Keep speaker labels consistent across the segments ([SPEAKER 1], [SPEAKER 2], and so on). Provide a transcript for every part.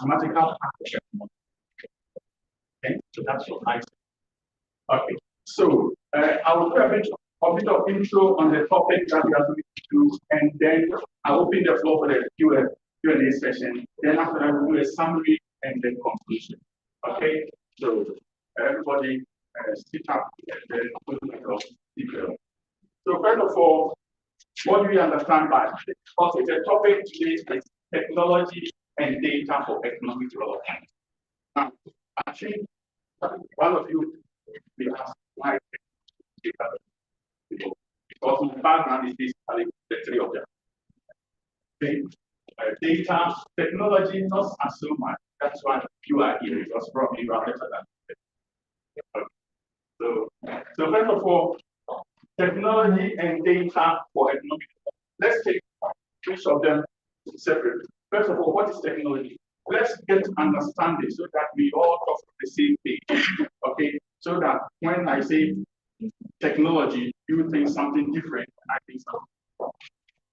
[SPEAKER 1] mathematical action. Okay, so that's your item. Okay, so I will do a bit of intro on the topic that we are going to do, and then I'll open the floor for the Q&A session. Then after that, we'll do a summary and then conclusion. Okay, so everybody sit up and then put your detail. So first of all, what do we understand by it? Okay, the topic today is technology and data for economic development. Now, I think one of you will ask why data, because my background is basically the three of them. Okay. Data, technology, not as so much. That's why you are here, because probably you are better than so first of all, technology and data for economic. Let's take each of them separately. First of all, what is technology? Let's get to understand it so that we all talk on the same page. Okay, so that when I say technology, you think something different, and I think something.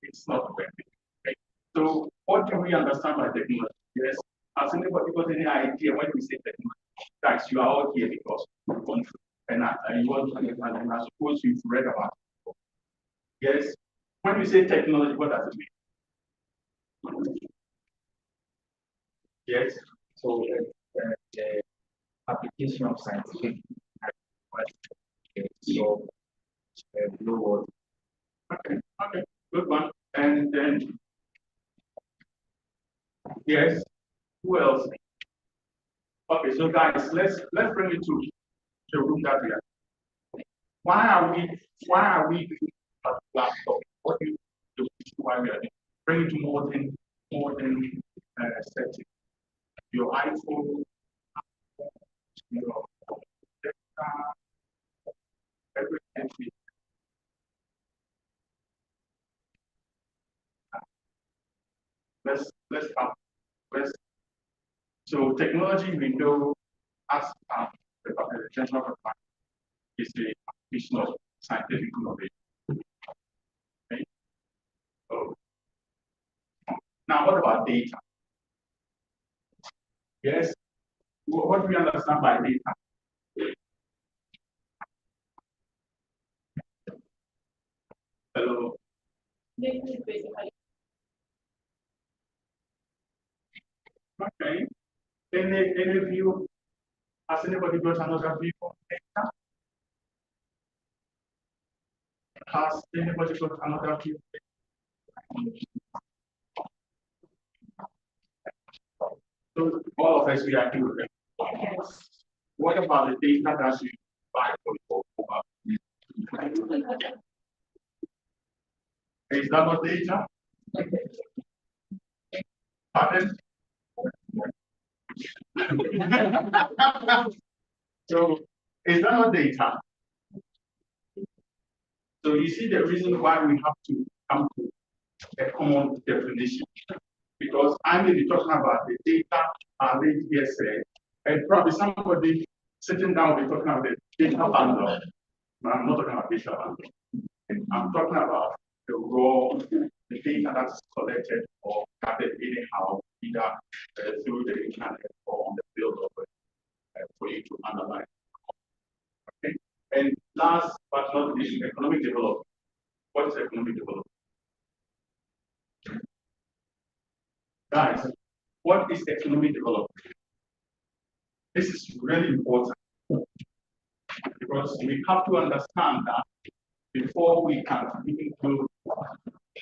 [SPEAKER 1] It's not the okay. So what do we understand by technology? Yes. Has anybody got any idea when we say technology? Guys, you are all here because you want to, and you want to understand, and I suppose you've read about it. Yes. When we say technology, what does it mean? Yes.
[SPEAKER 2] So the application of scientific so blue world.
[SPEAKER 1] Okay, good one. And then yes, who else? Okay, so guys, let's bring it to the room that we are. Why are we doing a laptop? What do you do? Why we are doing? Bring it to more than setting. Your iPhone, your everything. Let's so technology we know as the general purpose is the application of scientific innovation. Okay. So now what about data? Yes. What do we understand by data? Hello. Okay. Any view? Has anybody got another view on data? Has anybody got another view? So all of us we are here. What about the data that you buy for is that not data? Pardon? So is that not data? So you see the reason why we have to come to a common definition. Because I may be talking about the data arrayed here said, and probably somebody sitting down will be talking about the data bundle. I'm not talking about data bundle. I'm talking about the raw, the data that's collected or gathered anyhow, either through the internet or on the field of it for you to analyze. Okay. And last but not least, economic development. What is economic development? Guys, what is economic development? This is really important because we have to understand that before we can even do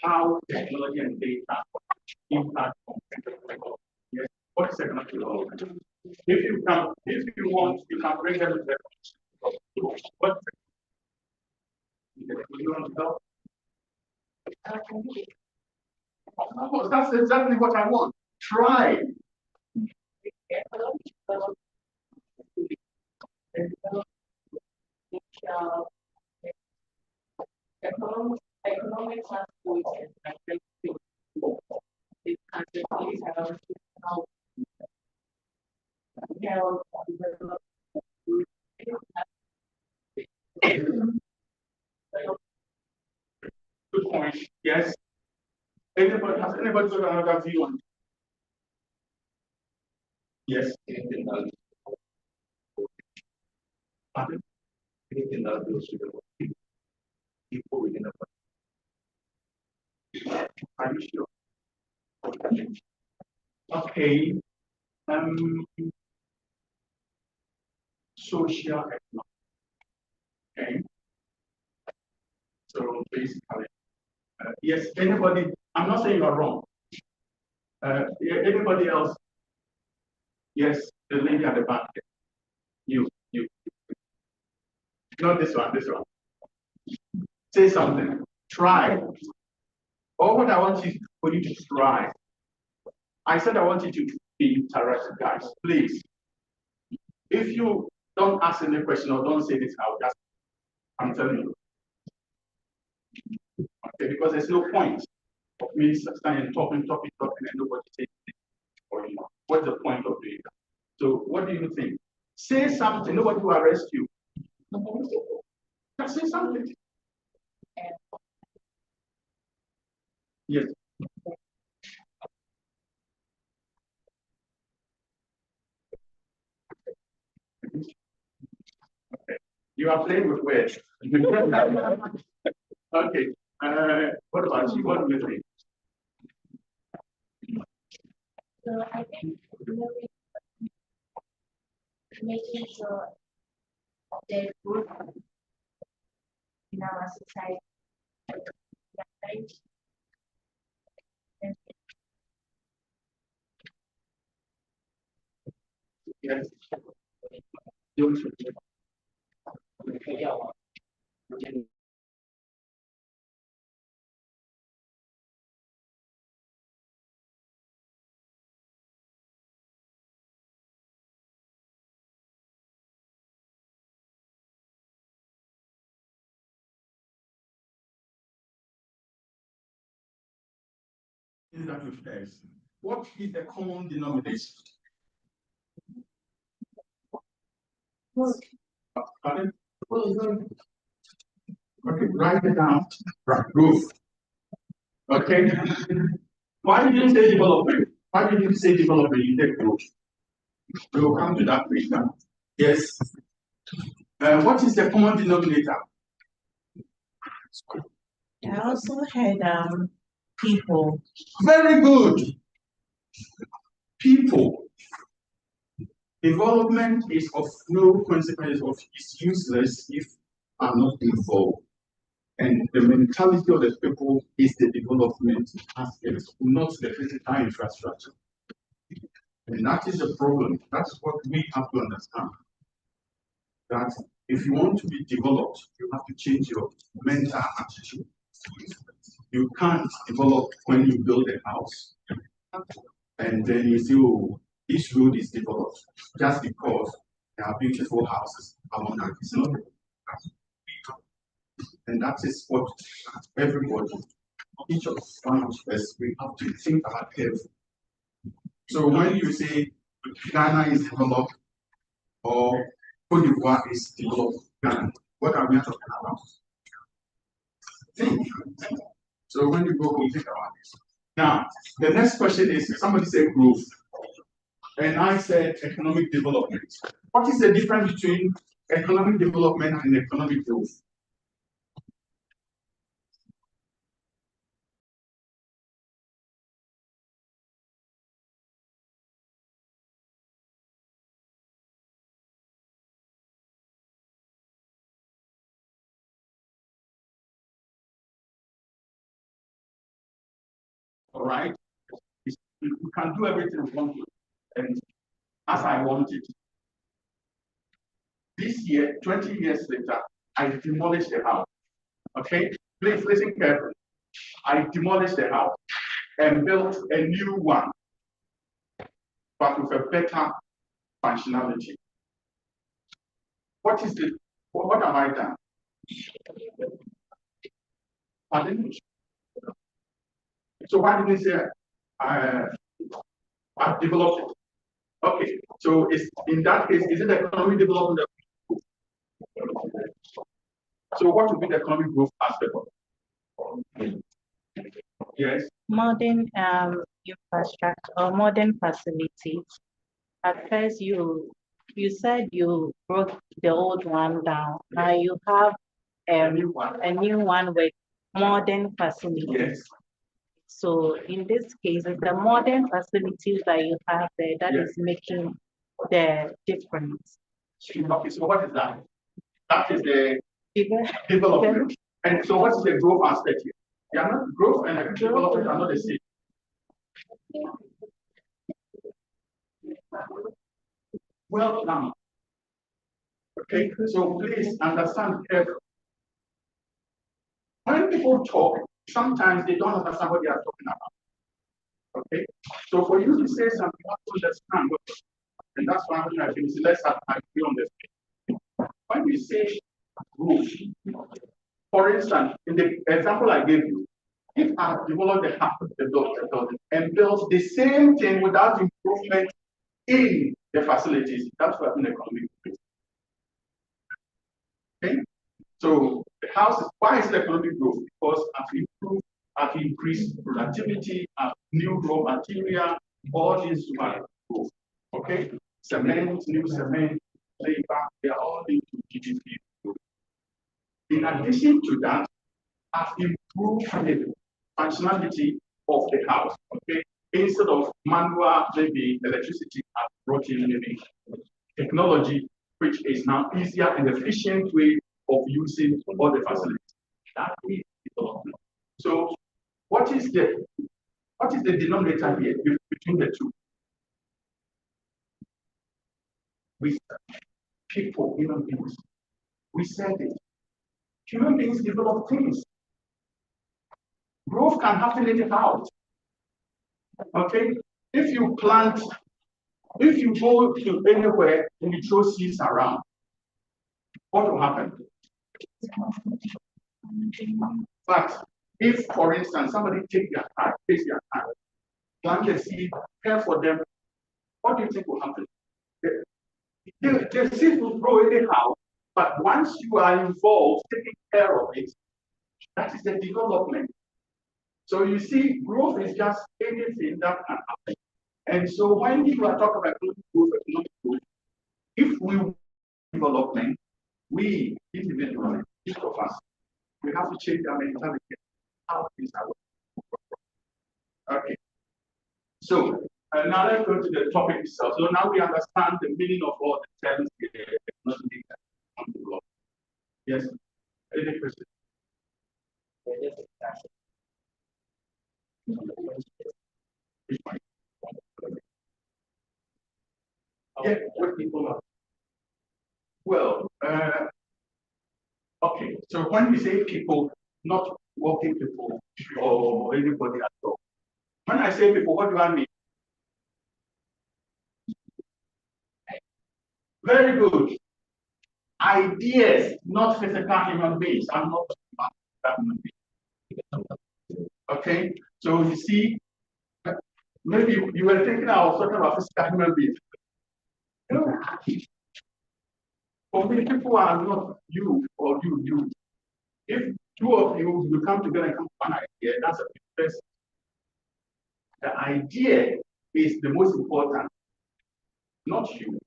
[SPEAKER 1] how technology and data impact on economic development. Yes, what is economic development? If you want, you can bring them to the what you want to tell? Of course, that's exactly what I want. Try.
[SPEAKER 3] Economic transport it can really help
[SPEAKER 1] Good point. Yes. Has anybody got another view on it? Yes.
[SPEAKER 2] Anything that
[SPEAKER 1] Pardon?
[SPEAKER 2] anything that goes to the people within the
[SPEAKER 1] Are you sure? Okay. Social economic. Okay. So basically, yes, anybody, I'm not saying you're wrong. Anybody else? Yes, the lady at the back. You. Not this one, this one. Say something. Try. Or what I want you for you to try. I said I want you to be interactive, guys. Please. If you don't ask any question or don't say this out, just I'm telling you. Okay, because there's no point of me standing talking, and nobody says anything. Or you know, what's the point of doing that? So what do you think? Say something, nobody will arrest you. Just say something. Yes. Okay. You are playing with words. Okay. What about you? What do you think?
[SPEAKER 3] So I think really making sure there's growth in our society. Right? And
[SPEAKER 1] Yes. Don't that with us. What is the common denominator? Pardon? Okay, write it down. Right, growth. Okay. Why did you say development? Why did you say development? You said growth. We will come to that later. Yes. What is the common denominator?
[SPEAKER 4] I also had people.
[SPEAKER 1] Very good. People. Development is of no consequence of is useless if are not involved. And the mentality of the people is the development aspect, not the physical infrastructure. And that is the problem. That's what we have to understand. That if you want to be developed, you have to change your mental attitude. You can't develop when you build a house and then you say, oh, this road is developed just because there are beautiful houses along that. It's not. And that is what everybody, each of one of us, we have to think about carefully. So when you say Ghana is developed or Cote d'Ivoire is developed Ghana, what are we talking about? Think. So when you go, you think about this. Now, the next question is somebody said growth, and I said economic development. What is the difference between economic development and economic growth? All right. You can do everything you want to, and as I want it. This year, 20 years later, I demolished the house. Okay? Please listen carefully. I demolished the house and built a new one, but with a better functionality. What have I done? Pardon? So why did you say I've developed it? Okay, so is in that case, is it economic development? So what would be the economic growth aspect of it? Yes.
[SPEAKER 4] Modern infrastructure or modern facilities. at first you said you broke the old one down. Now you have
[SPEAKER 1] Anyone?
[SPEAKER 4] a new one with modern facilities.
[SPEAKER 1] Yes.
[SPEAKER 4] So in this case, it's the modern facilities that you have there that
[SPEAKER 1] Yes.
[SPEAKER 4] is making the difference.
[SPEAKER 1] Okay, so what is that? That is the
[SPEAKER 4] Because
[SPEAKER 1] development. And so what is the growth aspect here? They are not growth and development are not the same. Well now. Okay, so please understand carefully. When people talk, sometimes they don't understand what they are talking about. Okay, so for you to say something, you have to understand what, and that's why I'm trying to say, let's agree on this. When we say growth, for instance, in the example I gave you, if I develop the half of the building and build the same thing without improvement in the facilities, that's what an economic growth. Okay, so the house is why is the economic growth? Because I've increased productivity, I've new raw material, all these are growth. Okay, cement, new cement, labor, they are all linked to GDP growth. In addition to that, I've improved the functionality of the house. Okay, instead of manual, maybe electricity, I've brought in maybe technology, which is now easier and efficient way of using all the facilities. That is development. So, what is the denominator here between the two? We people, human beings. We said it. Human beings develop things. Growth can happen anyhow. Okay? If you plant, if you go to anywhere and you throw seeds around, what will happen? But if, for instance, somebody takes their time, plant the seed, care for them, what do you think will happen? The seed will grow anyhow, but once you are involved, taking care of it, that is the development. So you see, growth is just anything that can happen. And so when you are talking about economic growth, if we development, we individually, each of us, we have to change our mentality. How things are working. Okay. So now let's go to the topic itself. So now we understand the meaning of all the terms on the block. Yes. Any question? Which one? Yeah, what people are. Well, okay. So when we say people, not working people or anybody at all. When I say people, what do I mean? Very good. Ideas, not physical human beings. I'm not that human being. Okay. So you see, maybe you were thinking I was talking about physical human beings. No. For me, people are not you or you. If two of you come together and come to an idea, that's a big person. The idea is the most important, not you.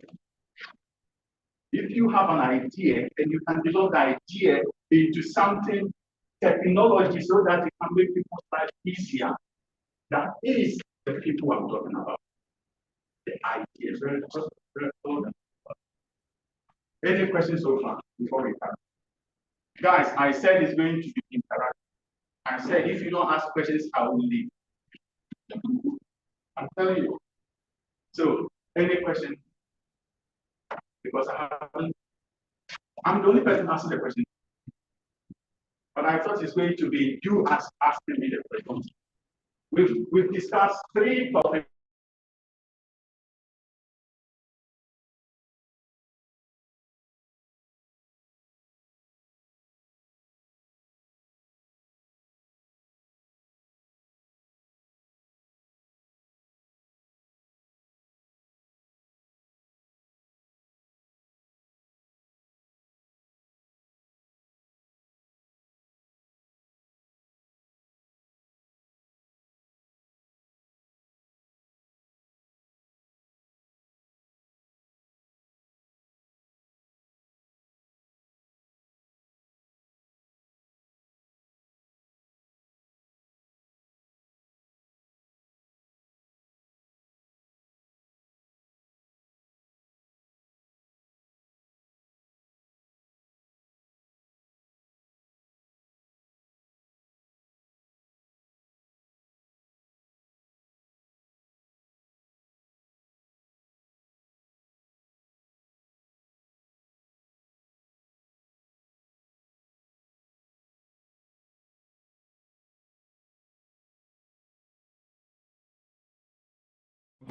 [SPEAKER 1] If you have an idea and you can develop the idea into something, technology, so that it can make people's life easier, that is the people I'm talking about. The idea. Very important. Any questions so far before we start? Guys, I said it's going to be interactive. I said if you don't ask questions, I will leave. I'm telling you. So, any question? Because I'm the only person asking the question. But I thought it's going to be you asking me the question. We've discussed 3 topics.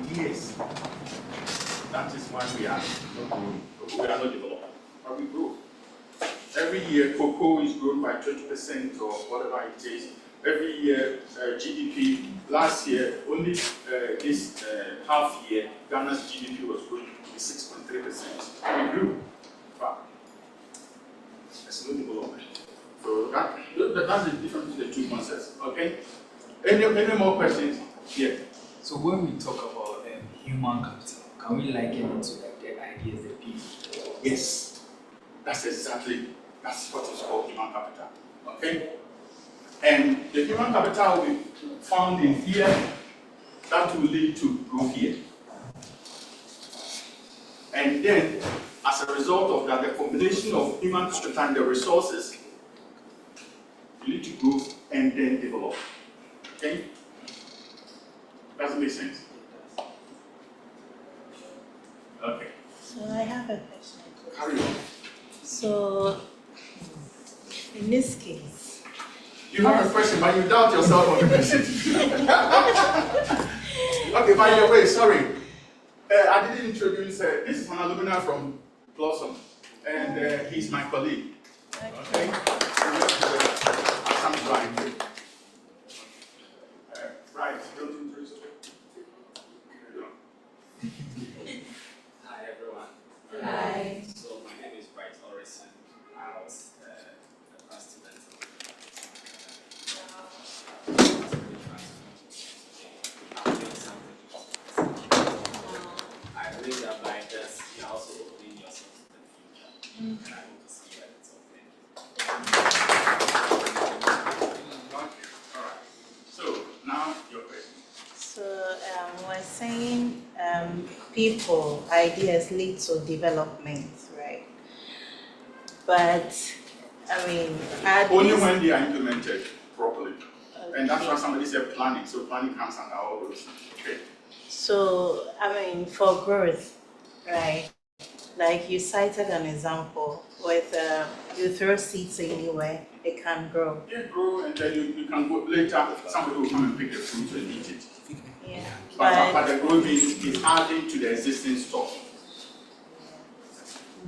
[SPEAKER 1] years. That is why we are not growing. We are not developing, but we grow. Every year, cocoa is grown by 20% or whatever it is. Every year, GDP, last year, only this half year, Ghana's GDP was growing by 6.3%. We grew, but there's no development. So that's the difference between the two concepts, okay? Any more questions? Yeah.
[SPEAKER 5] So when we talk about human capital, can we liken it to like the ideas that people?
[SPEAKER 1] Yes, that's what is called human capital. Okay? And the human capital will be found in here that will lead to growth here. And then, as a result of that, the combination of human capital and the resources will lead to growth and then develop. Okay? Does it make sense? Okay.
[SPEAKER 4] So I have a question.
[SPEAKER 1] Carry on.
[SPEAKER 4] So in this case,
[SPEAKER 1] You have a question, but you doubt yourself on the question. Okay, by the way, sorry. I didn't introduce, this is an alumni from Blossom, and he's my colleague. Okay? Some blind. Right, don't introduce yourself.
[SPEAKER 6] Hi everyone.
[SPEAKER 4] Hi.
[SPEAKER 6] So my name is Bright Orison. I was the past student I believe that by this you're also opening yourself to the future. And I hope to see you at the top.
[SPEAKER 1] Alright. So, now your question.
[SPEAKER 4] So we're saying people, ideas lead to development, right? But I mean,
[SPEAKER 1] Only when they are implemented properly. And that's why somebody said planning. So planning comes under all those. Okay.
[SPEAKER 4] So I mean, for growth, right? Like you cited an example with you throw seeds anywhere, it can grow.
[SPEAKER 1] You grow and then you can go later, somebody will come and pick the fruit and eat it.
[SPEAKER 4] Yeah.
[SPEAKER 1] But the growth is adding to the existing stock.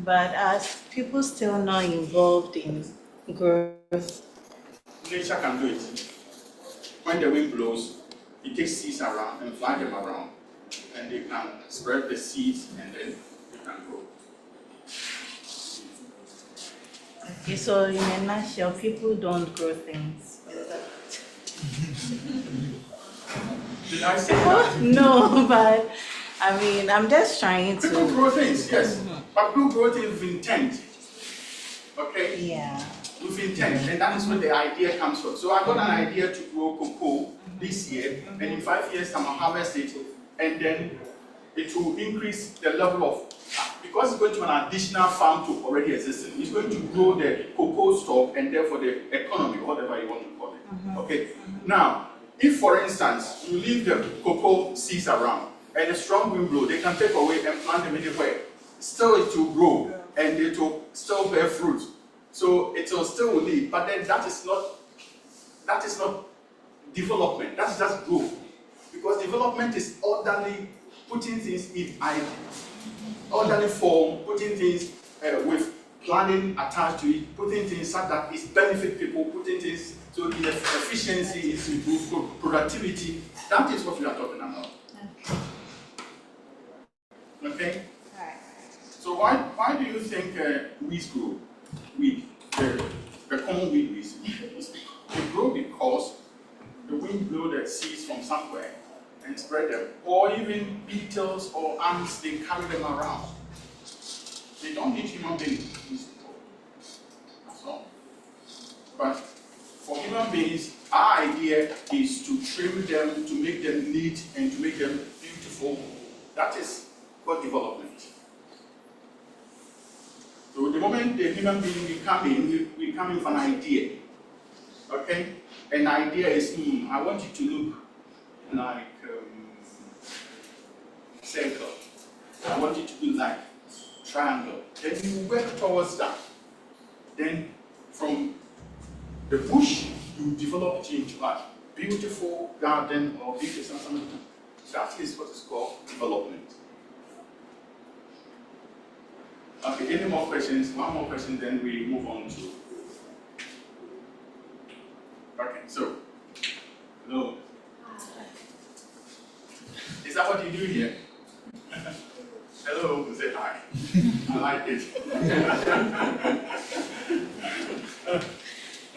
[SPEAKER 4] But as people still not involved in growth,
[SPEAKER 1] Nature can do it. When the wind blows, it takes seeds around and fly them around. And they can spread the seeds and then they can grow.
[SPEAKER 4] okay, so in a nutshell, people don't grow things. Is that-
[SPEAKER 1] Did I say that?
[SPEAKER 4] No, but I mean, I'm just trying
[SPEAKER 1] People
[SPEAKER 4] to,
[SPEAKER 1] grow things, yes. But people grow things with intent. Okay?
[SPEAKER 4] yeah.
[SPEAKER 1] With intent. And that is where the idea comes from. So I got an idea to grow cocoa this year, and in 5 years time I'll harvest it, and then it will increase the level of, because it's going to an additional farm to already existing, it's going to grow the cocoa stock and therefore the economy, whatever you want to call it. Okay? Now, if for instance, you leave the cocoa seeds around and a strong wind blow, they can take away and plant them anywhere. Still it will grow and it will still bear fruit. So it will still lead, but then that is not development, that's just growth. Because development is orderly, putting things in orderly form, putting things with planning attached to it, putting things so that it benefits people, putting things so the efficiency is improved, productivity. That is what we are talking about. Okay?
[SPEAKER 4] Alright.
[SPEAKER 1] So why do you think weeds grow? Weed, the common weeds, they grow because the wind blow the seeds from somewhere and spread them, or even beetles or ants, they carry them around. They don't need human beings. That's all. But for human beings, our idea is to trim them, to make them neat, and to make them beautiful. That is called development. So the moment the human being we come in with an idea. Okay? An idea is, I want you to look like circle. I want you to be like triangle. Then you work towards that. Then from the bush, you develop it into a beautiful garden or beautiful something. That is what is called development. Okay, any more questions? One more question, then we move on to. Okay, so, hello. Is that what you do here? Hello, say hi. I like it.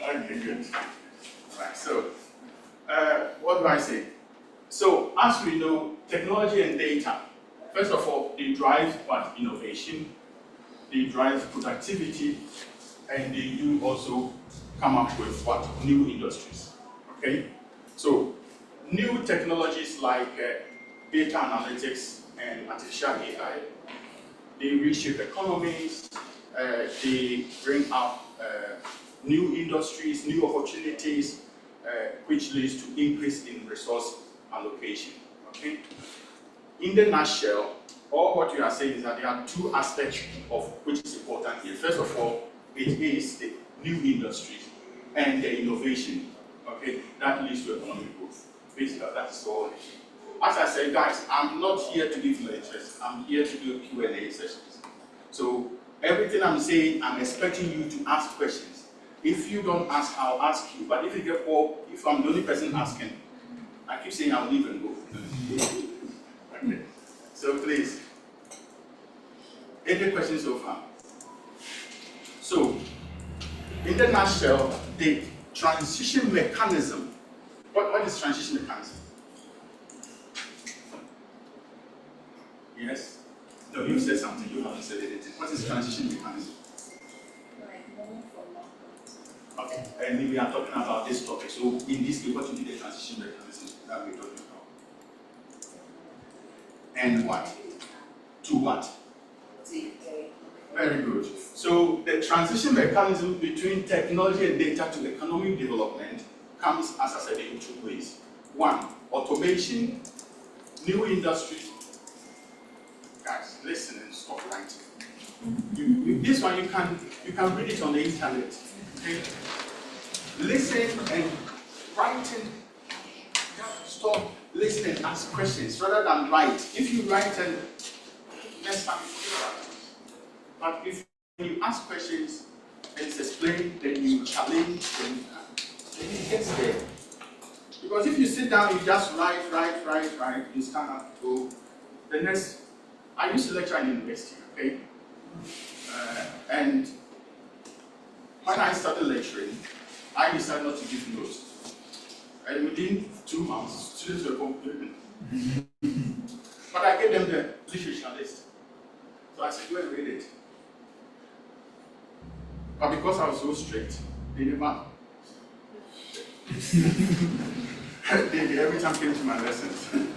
[SPEAKER 1] Okay, good. All right, so, what do I say? So, as we know, technology and data, first of all, they drive what? Innovation, they drive productivity, and they do also come up with what? New industries. Okay? So, new technologies like data analytics and artificial AI, they reshape economies, they bring up new industries, new opportunities, which leads to increase in resource allocation. Okay? In the nutshell, all what you are saying is that there are two aspects of which is important here. First of all, it is the new industries and the innovation. Okay, that leads to economic growth. Basically, that is all. As I said, guys, I'm not here to give lectures. I'm here to do Q&A sessions. So everything I'm saying, I'm expecting you to ask questions. If you don't ask, I'll ask you. But if you get bored, if I'm the only person asking, I keep saying I'll leave and go. Okay. So please, any questions so far? So, in the nutshell, the transition mechanism. What is transition mechanism? Yes? No, you said something, you haven't said anything. What is transition mechanism? Okay, and we are talking about this topic. So, in this case, what will be the transition mechanism that we're talking about? And what? To what? Very good. So the transition mechanism between technology and data to economic development comes, as I said, in two ways. One, automation, new industries. Guys, listen and stop writing. This one you can read it on the internet. Okay? Listen and writing. Stop, listen and ask questions rather than write. If you write and next time you figure out. But if you ask questions and it's explained, then you challenge, then it gets there. Because if you sit down, you just write, you stand up, go. The next, I used to lecture in university, okay? And when I started lecturing, I decided not to give notes. And within 2 months, students were complaining. But I gave them the literature list. So I said, go and read it. But because I was so strict, they never. they every time came to my lessons.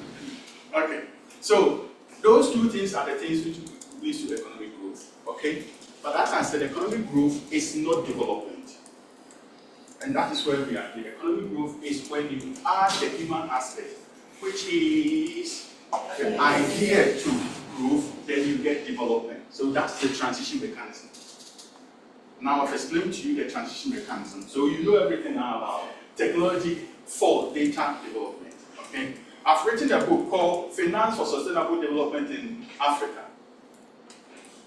[SPEAKER 1] Okay, so those two things are the things which lead to economic growth. Okay, but as I said, economic growth is not development, and that is where we are. The economic growth is when you add the human aspect, which is the idea to growth, then you get development. So that's the transition mechanism. Now I've explained to you the transition mechanism. So you know everything now about technology for data development. Okay? I've written a book called Finance for Sustainable Development in Africa.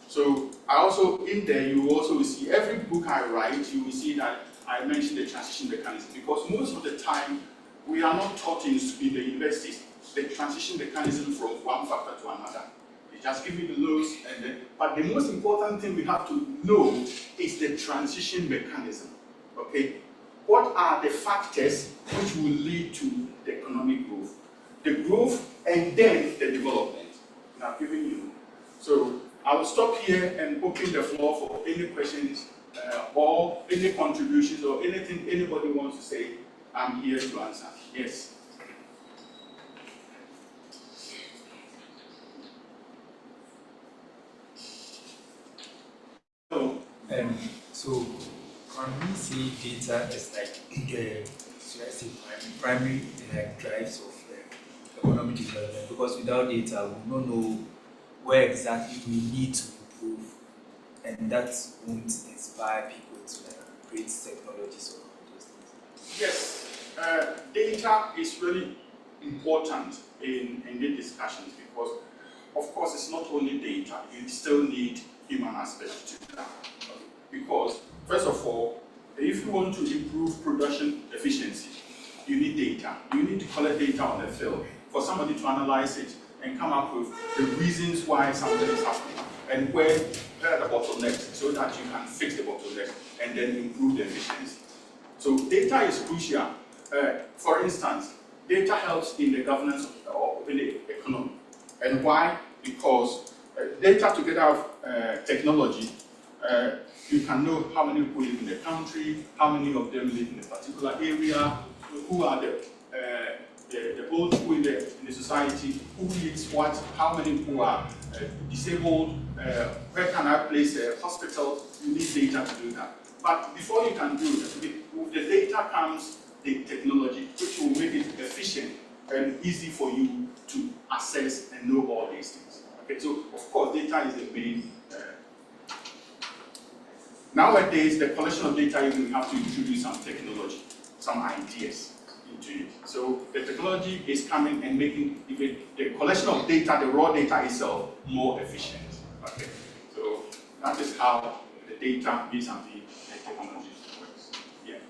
[SPEAKER 1] So I also, in there, you also will see every book I write, you will see that I mention the transition mechanism because most of the time we are not taught in the universities the transition mechanism from one factor to another. They just give you the laws and then, but the most important thing we have to know is the transition mechanism. Okay? What are the factors which will lead to the economic growth? The growth and then the development. And I've given you. So I will stop here and open the floor for any questions or any contributions or anything anybody wants to say. I'm here to answer. Yes.
[SPEAKER 5] So can we say data is like the primary like drives of economic development? Because without data, we don't know where exactly we need to improve, and that won't inspire people to create technologies or all those things.
[SPEAKER 1] Yes, data is really important in the discussions because, of course, it's not only data, you still need human aspects to that. Because, first of all, if you want to improve production efficiency, you need data. You need to collect data on the field for somebody to analyze it and come up with the reasons why something is happening and where are the bottlenecks so that you can fix the bottleneck and then improve the efficiency. So data is crucial. For instance, data helps in the governance or in the economy. And why? Because data together with technology, you can know how many people live in the country, how many of them live in a particular area, who are the old people in the society, who needs what, how many people are disabled, where can I place a hospital, you need data to do that. But before you can do that, with the data comes the technology, which will make it efficient and easy for you to access and know all these things. Okay, so of course data is the main. Nowadays, the collection of data, you will have to introduce some technology, some ideas into it. So the technology is coming and making even the collection of data, the raw data itself, more efficient. Okay, so that is how the data vis-a-vis the technology works. Yeah.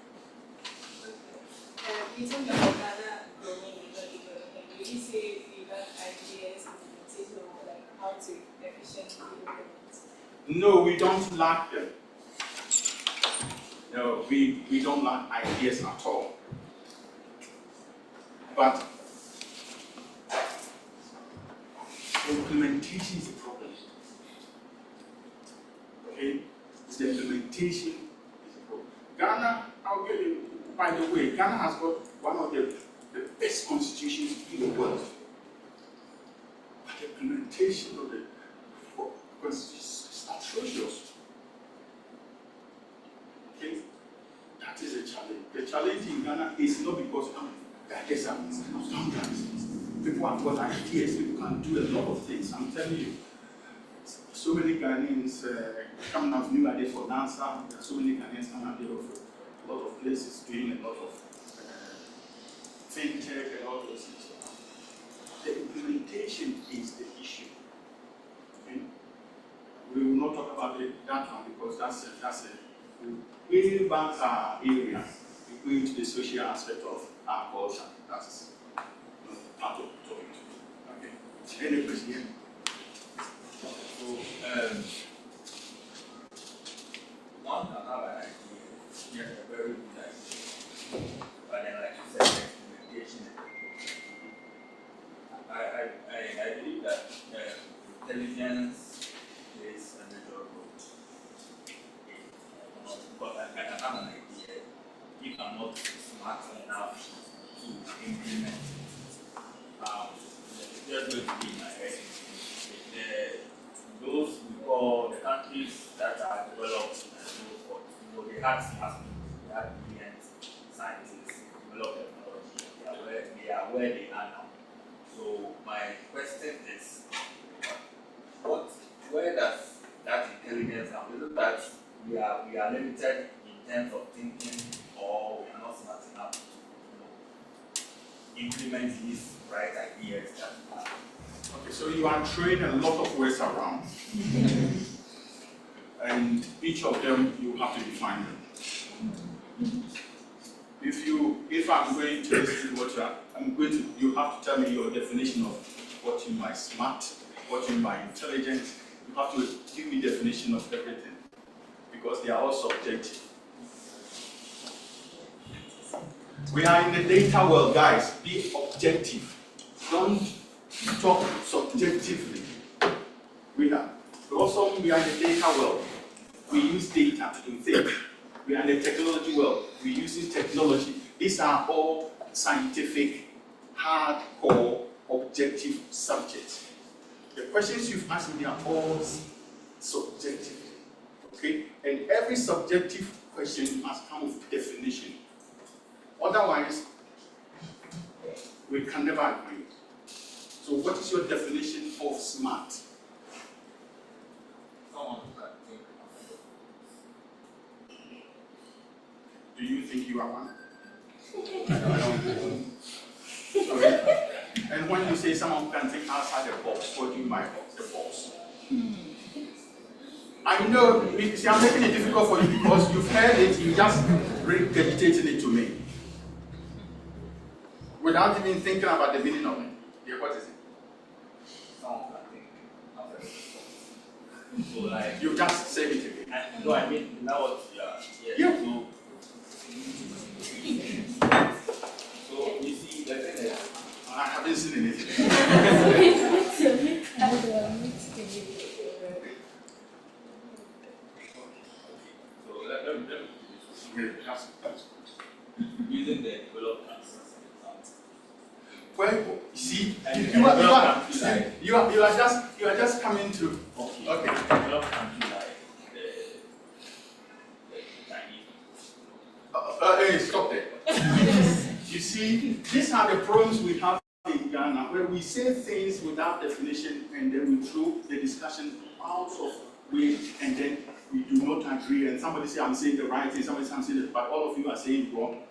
[SPEAKER 7] In terms of Ghana growing development, do you say you got ideas, implementation, or like how to efficiently implement?
[SPEAKER 1] No, we don't lack them. No, we don't lack ideas at all. But implementation is a problem. Okay? The implementation is a problem. Ghana, I'll get you, by the way, Ghana has got one of the best constitutions in the world. But the implementation of the constitution is atrocious. Okay? That is a challenge. The challenge in Ghana is not because there's a standards. People have got ideas, people can do a lot of things. I'm telling you, so many Ghanaians coming out with new ideas for dancer. There are so many Ghanaians coming out there with a lot of places doing a lot of fintech and all those things. The implementation is the issue. Okay? We will not talk about that one because that's a way back our area. We go into the social aspect of our culture. That's part of the topic. Okay. Any question?
[SPEAKER 2] So, one can have an idea, yeah, a very good idea, but then, like you said, implementation. I believe that intelligence plays a major role. Because I can have an idea if I'm not smart enough to implement it. It's just going to be in my head. Those we call the countries that are developed and so forth, they had smart people, they had brilliant scientists, developed technology, they are where they are now. So my question is, where does that intelligence come? Is it that we are limited in terms of thinking, or we are not smart enough to implement these right ideas that we have?
[SPEAKER 1] Okay, so you are throwing a lot of words around, and each of them you have to define them. If I'm going to listen to what you have to tell me your definition of what you mean by smart, what you mean by intelligent. You have to give me definition of everything because they are all subjective. We are in the data world, guys. Be objective. Don't talk subjectively. We are in the data world. We use data to do things. We are in the technology world. We use technology. These are all scientific, hardcore, objective subjects. The questions you've asked me are all subjective. Okay? And every subjective question must come with definition. Otherwise, we can never agree. So what is your definition of smart?
[SPEAKER 2] Someone who can think.
[SPEAKER 1] Do you think you are one? I don't. Sorry. And when you say someone can think outside the box, what do you mean by the box? I know, see, I'm making it difficult for you because you've heard it, you just regurgitating it to me. Without even thinking about the meaning of it. Yeah, what is it?
[SPEAKER 2] Someone can think outside the box. So like
[SPEAKER 1] You just said it again.
[SPEAKER 2] no, I mean now what
[SPEAKER 1] Yeah.
[SPEAKER 2] So you see the thing is
[SPEAKER 1] I haven't seen anything.
[SPEAKER 2] so let me
[SPEAKER 1] Yeah, that's
[SPEAKER 2] using the developed countries as an example.
[SPEAKER 1] well, you see,
[SPEAKER 2] And
[SPEAKER 1] you are just coming to. Okay.
[SPEAKER 2] Developed countries like the Chinese.
[SPEAKER 1] Hey, stop there. You see, these are the problems we have in Ghana, where we say things without definition, and then we throw the discussion out of way, and then we do not agree. And somebody say I'm saying the right thing, somebody say I'm saying it, but all of you are saying wrong.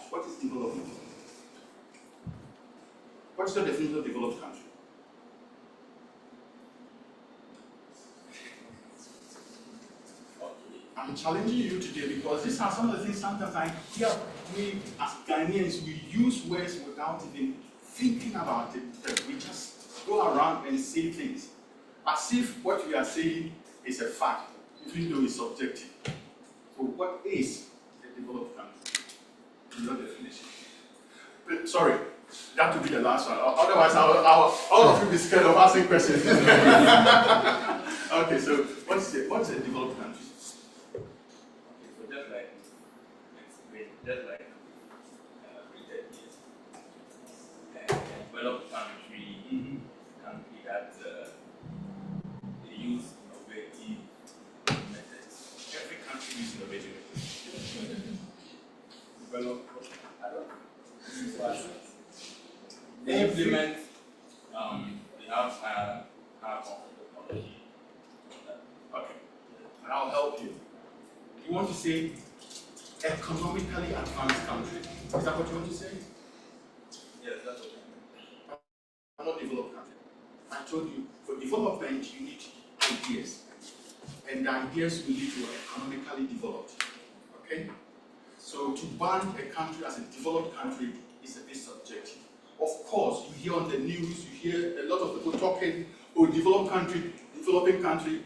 [SPEAKER 1] What is development? What's the definition of developed country? I'm challenging you today because these are some of the things sometimes I hear we as Ghanaians, we use words without even thinking about it. That we just go around and say things as if what we are saying is a fact, even though it's subjective. So what is a developed country? Your definition. Sorry, that would be the last one. Otherwise, all of you be scared of asking questions. Okay, so what's a developed country?
[SPEAKER 2] So just like explain, just like Britain is a developed country, country that they use innovative methods.
[SPEAKER 1] Every country uses innovative methods.
[SPEAKER 2] Develop, I don't know. They implement, they have higher technology.
[SPEAKER 1] Okay, and I'll help you. You want to say economically advanced country? Is that what you want to say?
[SPEAKER 2] Yes, that's what I mean.
[SPEAKER 1] I'm not developed country. I told you, for development, you need ideas. And the ideas will lead to economically developed. Okay? So to ban a country as a developed country is a bit subjective. Of course, you hear on the news, you hear a lot of people talking, oh, developed country, developing country.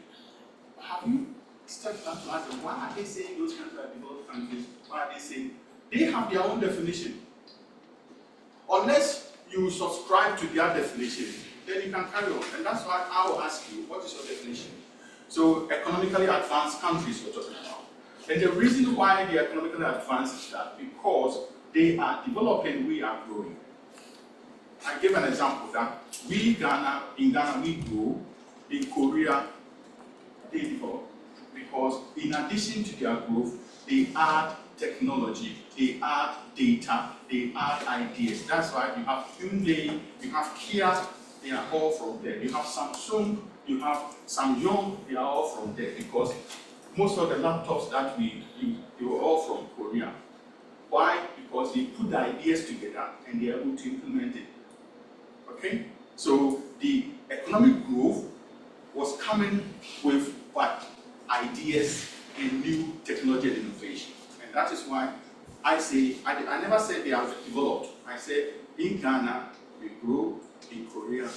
[SPEAKER 1] Have you stepped back to ask them, why are they saying those countries are developed countries? Why are they saying? They have their own definition. Unless you subscribe to their definition, then you can carry on. And that's why I will ask you, what is your definition? So, economically advanced countries we're talking about. And the reason why they are economically advanced is that because they are developing, we are growing. I give an example that in Ghana, we grow. In Korea, they develop. Because in addition to their growth, they add technology, they add data, they add ideas. That's why you have Hyundai, you have Kia, they are all from there. You have Samsung, you have Samyong, they are all from there. Because most of the laptops that we use, they were all from Korea. Why? Because they put the ideas together and they are able to implement it. Okay? So the economic growth was coming with what? Ideas and new technology and innovation. And that is why I say, I never said they are developed. I said in Ghana, we grow, in Korea,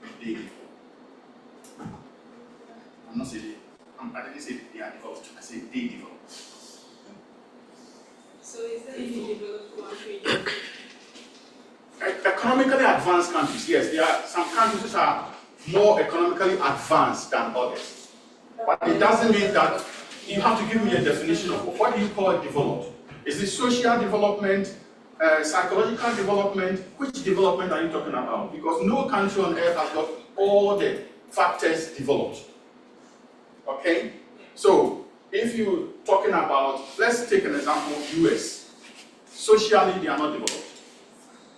[SPEAKER 1] we develop. I'm not saying I didn't say they are developed, I said they develop.
[SPEAKER 7] So is there any developed country?
[SPEAKER 1] Economically advanced countries, yes, there are some countries that are more economically advanced than others. But it doesn't mean that you have to give me a definition of what do you call developed. Is it social development, psychological development? Which development are you talking about? Because no country on earth has got all the factors developed. Okay? So, if you're talking about, let's take an example, US. Socially, they are not developed.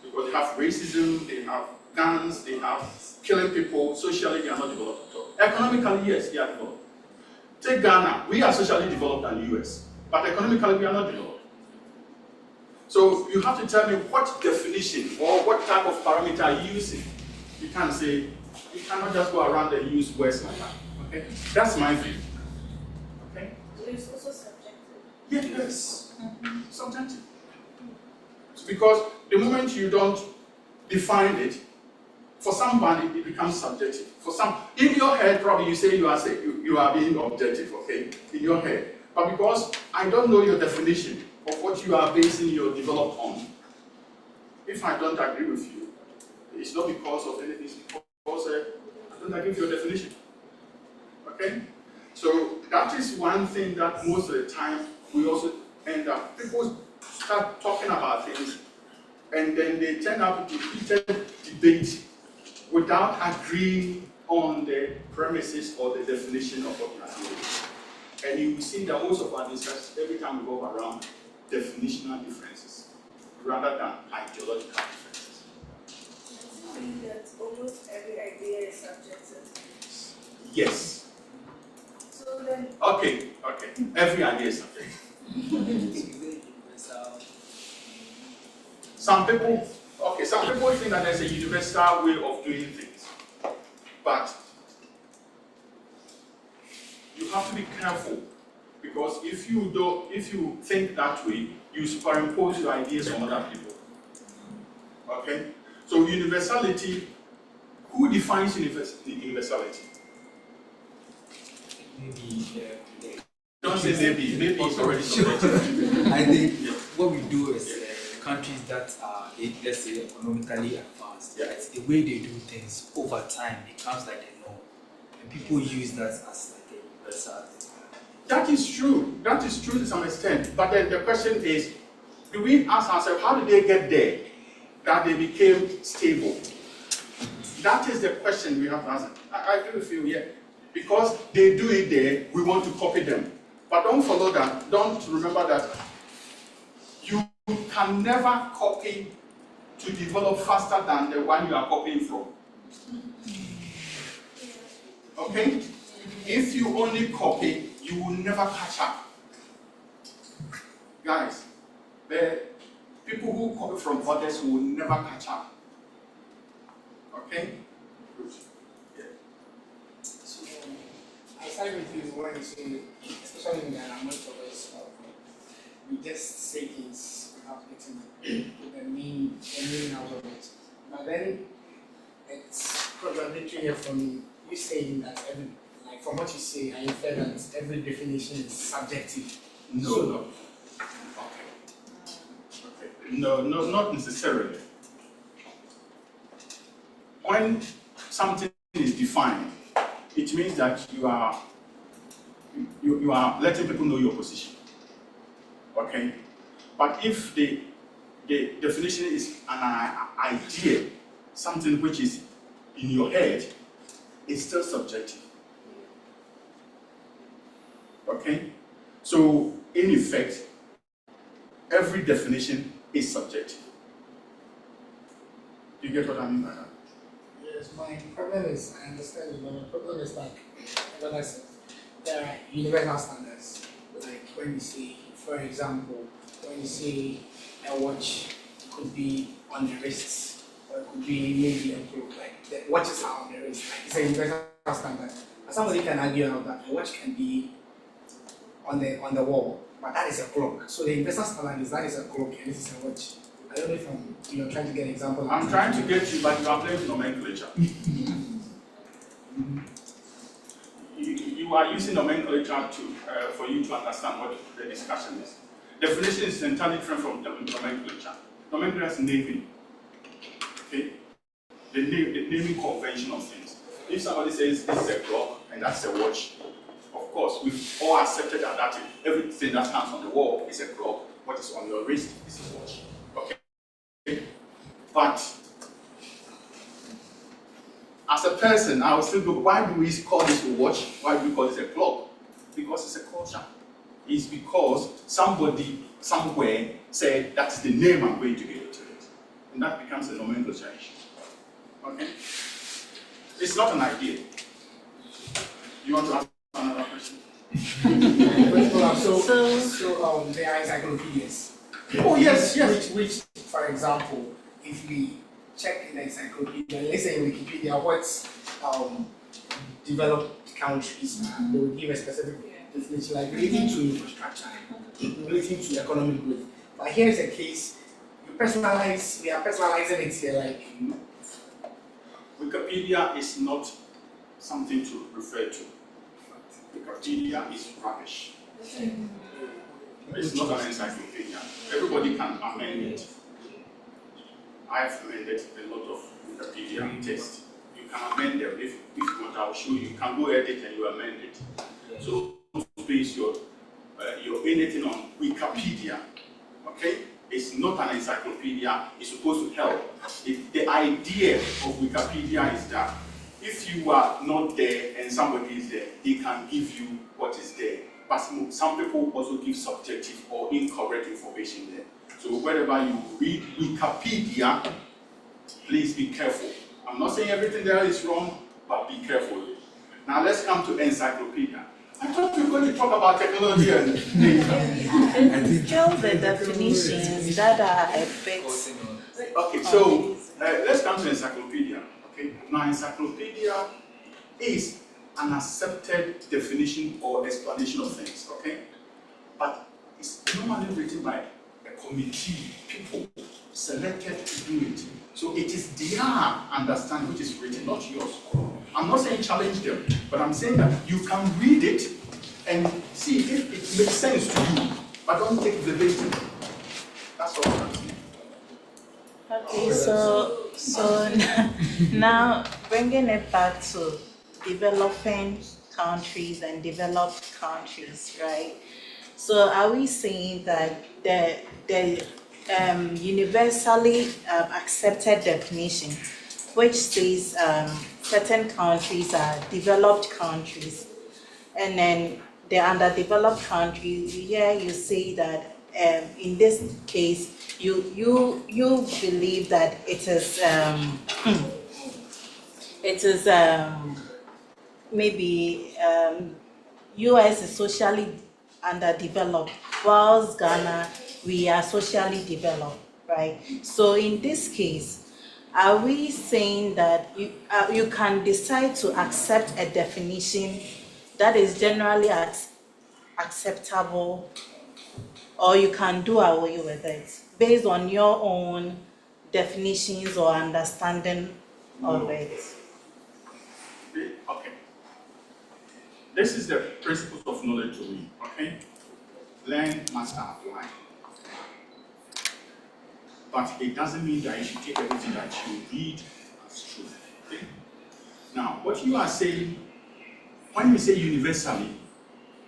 [SPEAKER 1] Because they have racism, they have guns, they have killing people. Socially, they are not developed at all. Economically, yes, they are developed. Take Ghana, we are socially developed than the US, but economically we are not developed. So you have to tell me what definition or what type of parameter are you using. You can't say, you cannot just go around and use words like that. Okay? That's my view. Okay?
[SPEAKER 7] So it's also subjective.
[SPEAKER 1] Yes. Subjective. Because the moment you don't define it, for somebody it becomes subjective. For some, in your head, probably you say you are being objective, okay? In your head. But because I don't know your definition of what you are basing your develop on, if I don't agree with you, it's not because of anything, it's because I don't agree with your definition. Okay? So that is one thing that most of the time we also end up, people start talking about things and then they turn up to heated debate without agreeing on the premises or the definition of what we are doing. And you will see that most of our discussions every time we go around definitional differences rather than ideological differences.
[SPEAKER 7] Does it mean that almost every idea is subjective?
[SPEAKER 1] Yes.
[SPEAKER 7] So then,
[SPEAKER 1] Okay. Every idea is subjective. Some people think that there's a universal way of doing things. But you have to be careful, because if you think that way, you superimpose your ideas on other people. Okay? So universality, who defines universality?
[SPEAKER 5] Maybe.
[SPEAKER 1] Don't say maybe it's already subjective.
[SPEAKER 5] I think what we do is countries that are, let's say, economically advanced,
[SPEAKER 1] Yeah.
[SPEAKER 5] right? The way they do things over time becomes like a norm, and people use that as like a universal thing.
[SPEAKER 1] That is true. That is true to some extent. But then the question is, do we ask ourselves, how did they get there? That they became stable? That is the question we have to answer. I agree with you, yeah. Because they do it there, we want to copy them. But don't follow that. Don't remember that you can never copy to develop faster than the one you are copying from. Okay? If you only copy, you will never catch up. Guys, the people who copy from others will never catch up. Okay? Good. Yeah.
[SPEAKER 8] So, I side with you when you say, especially in Ghana, most of us, we just say things without getting the meaning out of it. But then, it's contradictory here from you saying that like from what you say, I infer that every definition is subjective.
[SPEAKER 1] No. Okay. No, not necessarily. When something is defined, it means that you are letting people know your position. Okay? But if the definition is an idea, something which is in your head, it's still subjective. Okay? So, in effect, every definition is subjective. Do you get what I mean by that?
[SPEAKER 8] Yes, my problem is, I understand it, but my problem is like, what I said, there are universal standards. Like when you say, for example, when you say a watch could be on the wrists, or it could be maybe a clock, like the watches are on the wrist, like it's a universal standard. And somebody can argue out that a watch can be on the wall, but that is a clock. So the universal standard is that is a clock and this is a watch. I don't know if I'm trying to get an example.
[SPEAKER 1] I'm trying to get you, but you are playing with nomenclature. You are using nomenclature for you to understand what the discussion is. Definition is entirely different from nomenclature. Nomenclature is naming. Okay? The naming convention of things. If somebody says this is a clock and that's a watch, of course, we've all accepted that everything that hangs on the wall is a clock. What is on your wrist is a watch. Okay? But as a person, I will still go, why do we call this a watch? Why do we call this a clock? Because it's a culture. It's because somebody somewhere said that's the name I'm going to give it to it. And that becomes a nomenclature issue. Okay? It's not an idea. You want to ask another question?
[SPEAKER 8] So there are encyclopedias.
[SPEAKER 1] Oh, yes, yes.
[SPEAKER 8] Which, for example, if we check in the encyclopedia, let's say in Wikipedia, what's developed countries, they will give a specific definition, like relating to infrastructure, relating to economic growth. But here's a case, we are personalizing it here, like,
[SPEAKER 1] Wikipedia is not something to refer to. Wikipedia is rubbish. It's not an encyclopedia. Everybody can amend it. I've amended a lot of Wikipedia text. You can amend them if you want. I'll show you. You can go edit and you amend it. So don't base your anything on Wikipedia. Okay? It's not an encyclopedia. It's supposed to help. The idea of Wikipedia is that if you are not there and somebody is there, they can give you what is there. But some people also give subjective or incorrect information there. So whenever you read Wikipedia, please be careful. I'm not saying everything there is wrong, but be careful. Now let's come to encyclopedia. I thought we were going to talk about technology and data.
[SPEAKER 4] It's still the definitions that are a bit.
[SPEAKER 1] Okay, so let's come to encyclopedia. Okay, now encyclopedia is an accepted definition or explanation of things. Okay, but it's normally written by a committee, people selected to do it. So it is their understanding which is written, not yours. I'm not saying challenge them, but I'm saying that you can read it and see if it makes sense to you, but don't take verbatim. That's all I'm saying.
[SPEAKER 4] Okay, so now bringing it back to developing countries and developed countries, right? So are we saying that the universally accepted definition, which says certain countries are developed countries, and then the underdeveloped countries, here you say that in this case you believe that it is maybe US is socially underdeveloped, whilst Ghana, we are socially developed, right? So in this case, are we saying that you can decide to accept a definition that is generally acceptable, or you can do away with it based on your own definitions or understanding of it?
[SPEAKER 1] Okay. This is the principles of knowledge to me, okay? Learn, master, apply. But it doesn't mean that you should take everything that you read as true. Okay? Now, what you are saying, when you say universally,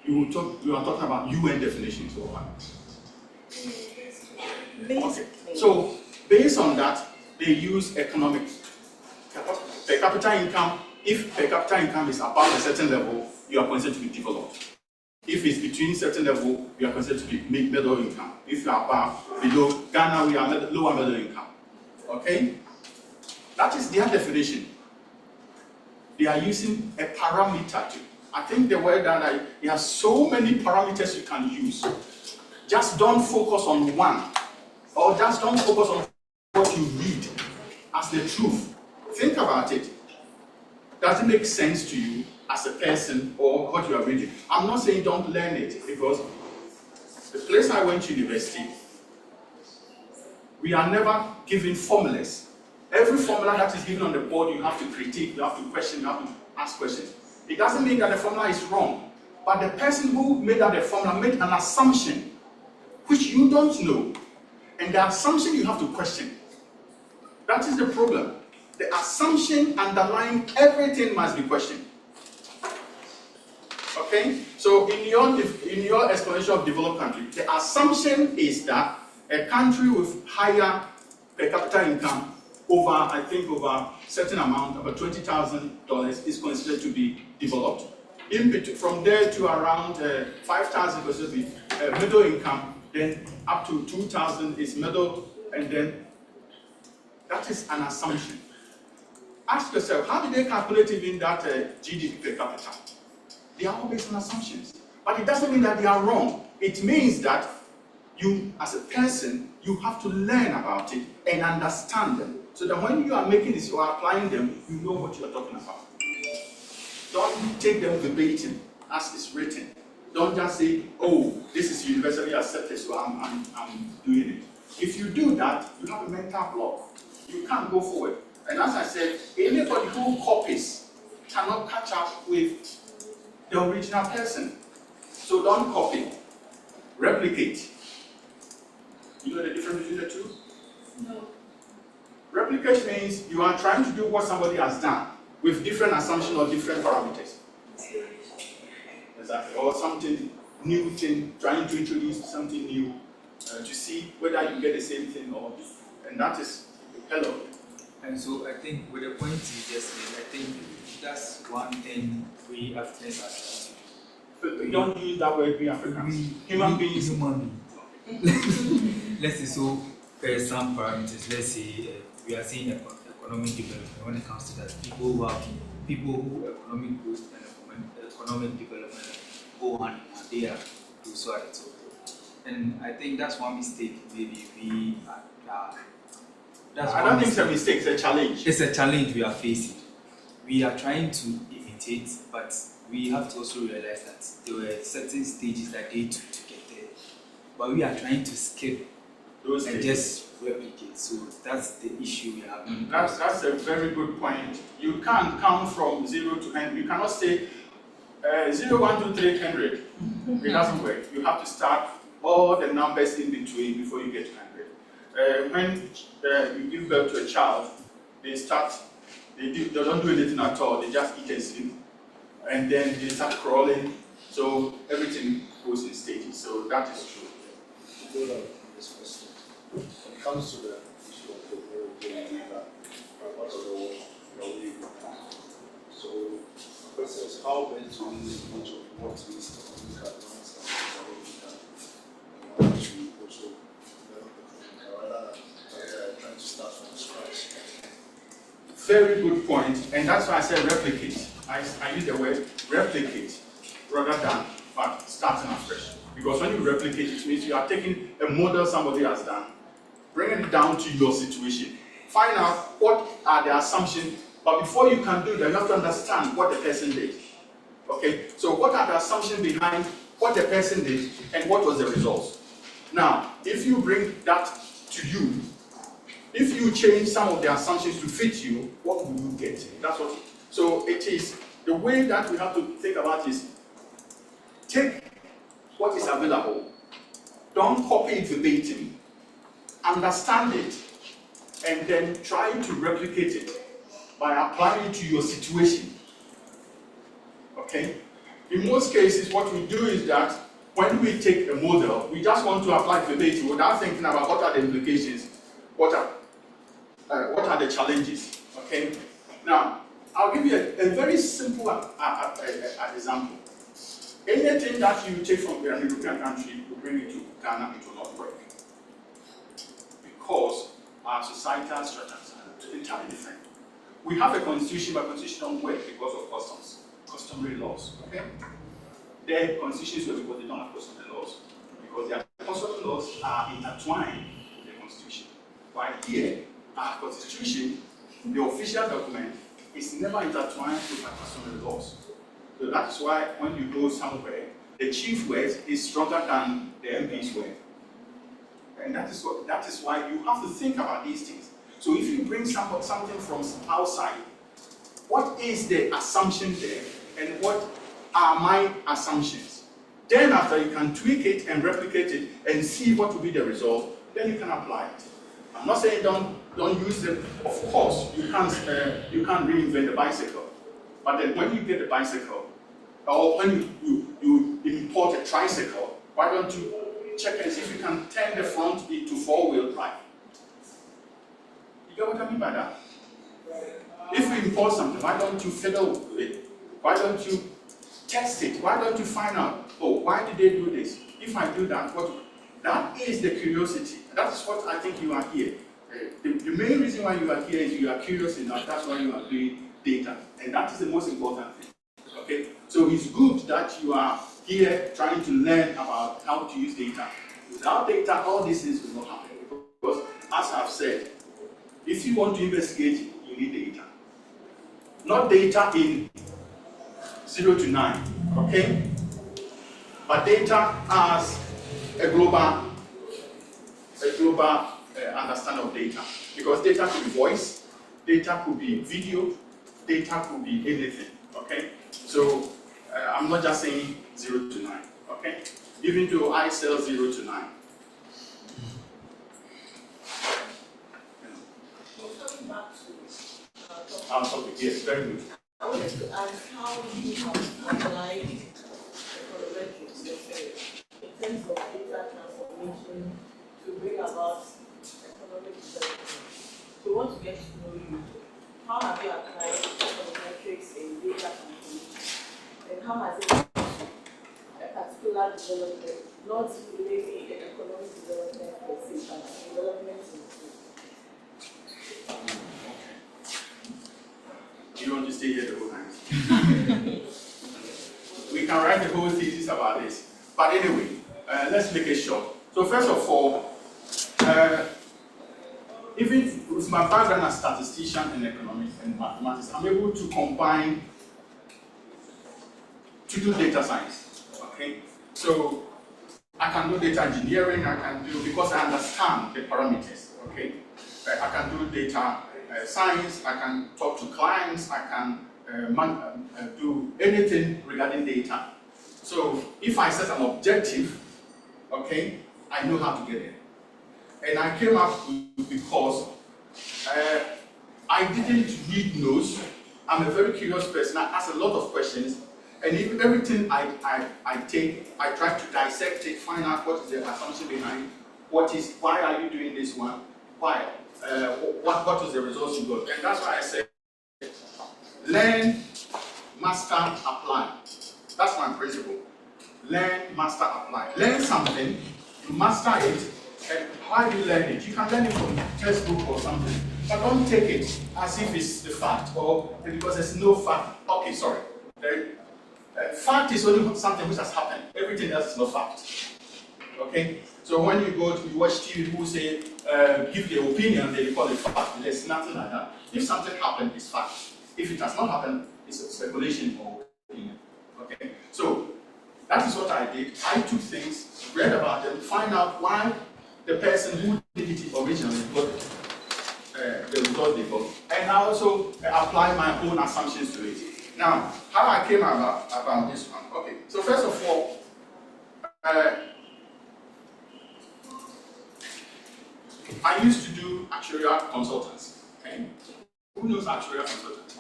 [SPEAKER 1] you are talking about UN definitions or what?
[SPEAKER 4] Basically.
[SPEAKER 1] Okay. So, based on that, they use economic per capita income. If per capita income is above a certain level, you are considered to be developed. If it's between certain level, you are considered to be middle income. If you are above, below, Ghana, we are lower middle income. Okay? That is their definition. They are using a parameter to. I think the word that there are so many parameters you can use. Just don't focus on one, or just don't focus on what you read as the truth. Think about it. Does it make sense to you as a person or what you are reading? I'm not saying don't learn it, because the place I went to university, we are never given formulas. Every formula that is given on the board, you have to critique, you have to question, you have to ask questions. It doesn't mean that the formula is wrong, but the person who made that the formula made an assumption which you don't know, and the assumption you have to question. That is the problem. The assumption underlying everything must be questioned. Okay? So in your explanation of developed country, the assumption is that a country with higher per capita income over a certain amount, about $20,000, is considered to be developed. From there to around 5,000 considered to be middle income, then up to 2,000 is middle, and then that is an assumption. Ask yourself, how did they calculate even that GDP per capita? They are all based on assumptions. But it doesn't mean that they are wrong. It means that you as a person, you have to learn about it and understand them. So that when you are making this, you are applying them, you know what you are talking about. Don't take them verbatim as it's written. Don't just say, oh, this is universally accepted, so I'm doing it. If you do that, you have a mental block. You can't go forward. And as I said, anybody who copies cannot catch up with the original person. So don't copy. Replicate. You know the difference between the two?
[SPEAKER 7] No.
[SPEAKER 1] Replicate means you are trying to do what somebody has done with different assumptions or different parameters. Exactly. Or something new thing, trying to introduce something new to see whether you get the same thing or, and that is hello.
[SPEAKER 5] And so I think with the point you just made, I think that's one thing we Africans are trying to do.
[SPEAKER 1] Don't use that word, we Africans. Human beings.
[SPEAKER 5] Human beings. Let's say so, some parameters, let's say we are seeing economic development when it comes to that. People who economic growth and economic development go hand in hand, they are do so and so forth. And I think that's one mistake maybe we
[SPEAKER 1] I don't think it's a mistake, it's a challenge.
[SPEAKER 5] It's a challenge we are facing. We are trying to imitate, but we have to also realize that there were certain stages that they took to get there. But we are trying to skip those and just replicate. So that's the issue we have.
[SPEAKER 1] That's a very good point. You can't come from 0 to 100. You cannot say 0, 1, 2, 3, 100. It doesn't work. You have to start all the numbers in between before you get to 100. When you give birth to a child, they don't do anything at all. They just eat and sleep, and then they start crawling. So everything goes in stages. So that is true.
[SPEAKER 9] To go down this question, when it comes to the issue of the data, part of the world, so the question is how best to use much of what is economic advance and to also develop economic rather than trying to start from scratch.
[SPEAKER 1] Very good point, and that's why I said replicate. I use the word replicate rather than starting afresh. Because when you replicate, it means you are taking a model somebody has done, bringing it down to your situation. Find out what are the assumptions, but before you can do that, you have to understand what the person did. Okay, so what are the assumptions behind what the person did and what was the result? Now, if you bring that to you, if you change some of the assumptions to fit you, what will you get? That's what. So it is the way that we have to think about is take what is available. Don't copy it verbatim. Understand it, and then try to replicate it by applying it to your situation. Okay? In most cases, what we do is that when we take a model, we just want to apply verbatim without thinking about what are the implications, what are the challenges. Okay? Now, I'll give you a very simple example. Anything that you take from a European country, you bring it to Ghana, it will not work. Because our societal structures are entirely different. We have a constitution, but constitution don't work because of customary laws. Okay? Their constitutions work because they don't have customary laws. Because their customary laws are intertwined with the constitution. While here, our constitution, the official document, is never intertwined with our customary laws. So that is why when you go somewhere, the chief word is stronger than the MP's word. And that is why you have to think about these things. So if you bring something from outside, what is the assumption there and what are my assumptions? Then after you can tweak it and replicate it and see what will be the result, then you can apply it. I'm not saying don't use it. Of course, you can't reinvent the bicycle. But then when you get the bicycle, or when you import a tricycle, why don't you check and see if you can turn the front into 4-wheel drive? You get what I mean by that? If you import something, why don't you fiddle with it? Why don't you test it? Why don't you find out, oh, why did they do this? If I do that, what? That is the curiosity. That is what I think you are here. The main reason why you are here is you are curious enough. That's why you are doing data. And that is the most important thing. Okay? So it's good that you are here trying to learn about how to use data. Without data, all these things will not happen. Because, as I've said, if you want to investigate, you need data. Not data in 0 to 9, okay? But data as a global understanding of data. Because data could be voice, data could be video, data could be anything, okay? So I'm not just saying 0 to 9, okay? Even though I sell 0 to 9.
[SPEAKER 7] Coming back to
[SPEAKER 1] Our topic, yes, very good.
[SPEAKER 7] I wanted to ask how you have applied econometrics in terms of data transformation to bring about economic development. So we want to get to know you. How have you applied econometrics in data transformation? And how has it been a particular development, not maybe an economic development per se, but development in food?
[SPEAKER 1] You want to stay here the whole time? We can write the whole thesis about this. But anyway, let's make it short. So first of all, even with my background as statistician in economics and mathematics, I'm able to combine to do data science. Okay? So I can do data engineering, I can do, because I understand the parameters. Okay? I can do data science, I can talk to clients, I can do anything regarding data. So if I set an objective, okay, I know how to get it. And I came up with because I didn't need notes. I'm a very curious person. I ask a lot of questions, and if everything I take, I try to dissect it, find out what is the assumption behind, why are you doing this one, why, what was the results you got, and that's why I said, learn, master, apply. That's my principle. Learn, master, apply. Learn something, you master it, and how do you learn it? You can learn it from a textbook or something, but don't take it as if it's the fact, or because there's no fact. Okay, sorry. Fact is only something which has happened. Everything else is not fact. Okay? So when you go to watch TV, people say, give their opinion, they call it fact. There's nothing like that. If something happened, it's fact. If it has not happened, it's a speculation or opinion. Okay? So that is what I did. I took things, read about them, find out why the person who did it originally got the result they got. And I also apply my own assumptions to it. Now, how I came about this one. Okay, so first of all, I used to do actuarial consultancy. Okay? Who knows actuarial consultancy?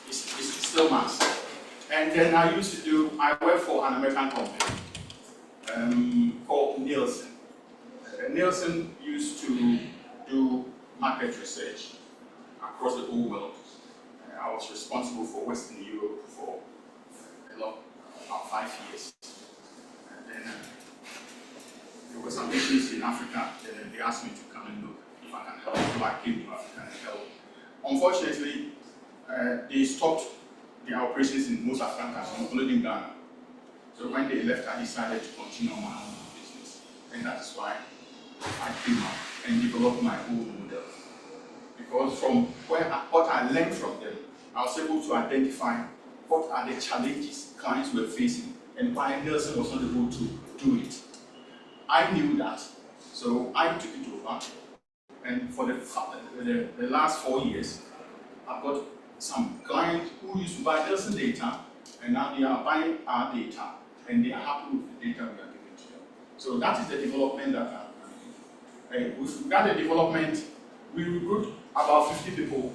[SPEAKER 1] It's still mass. And then I worked for an American company called Nielsen. Nielsen used to do market research across the whole world. I was responsible for Western Europe for about 5 years. And then there were some issues in Africa, and they asked me to come and look if I can help. So I came to Africa and helped. Unfortunately, they stopped their operations in most African countries, including Ghana. So when they left, I decided to continue on my own business. And that is why I came out and developed my own model. Because from what I learned from them, I was able to identify what are the challenges clients were facing and why Nielsen was not able to do it. I knew that, so I took it over. And for the last 4 years, I've got some clients who used to buy Nielsen data, and now they are buying our data, and they are happy with the data we are giving to them. So that is the development that I'm doing. With regard to development, we recruit about 50 people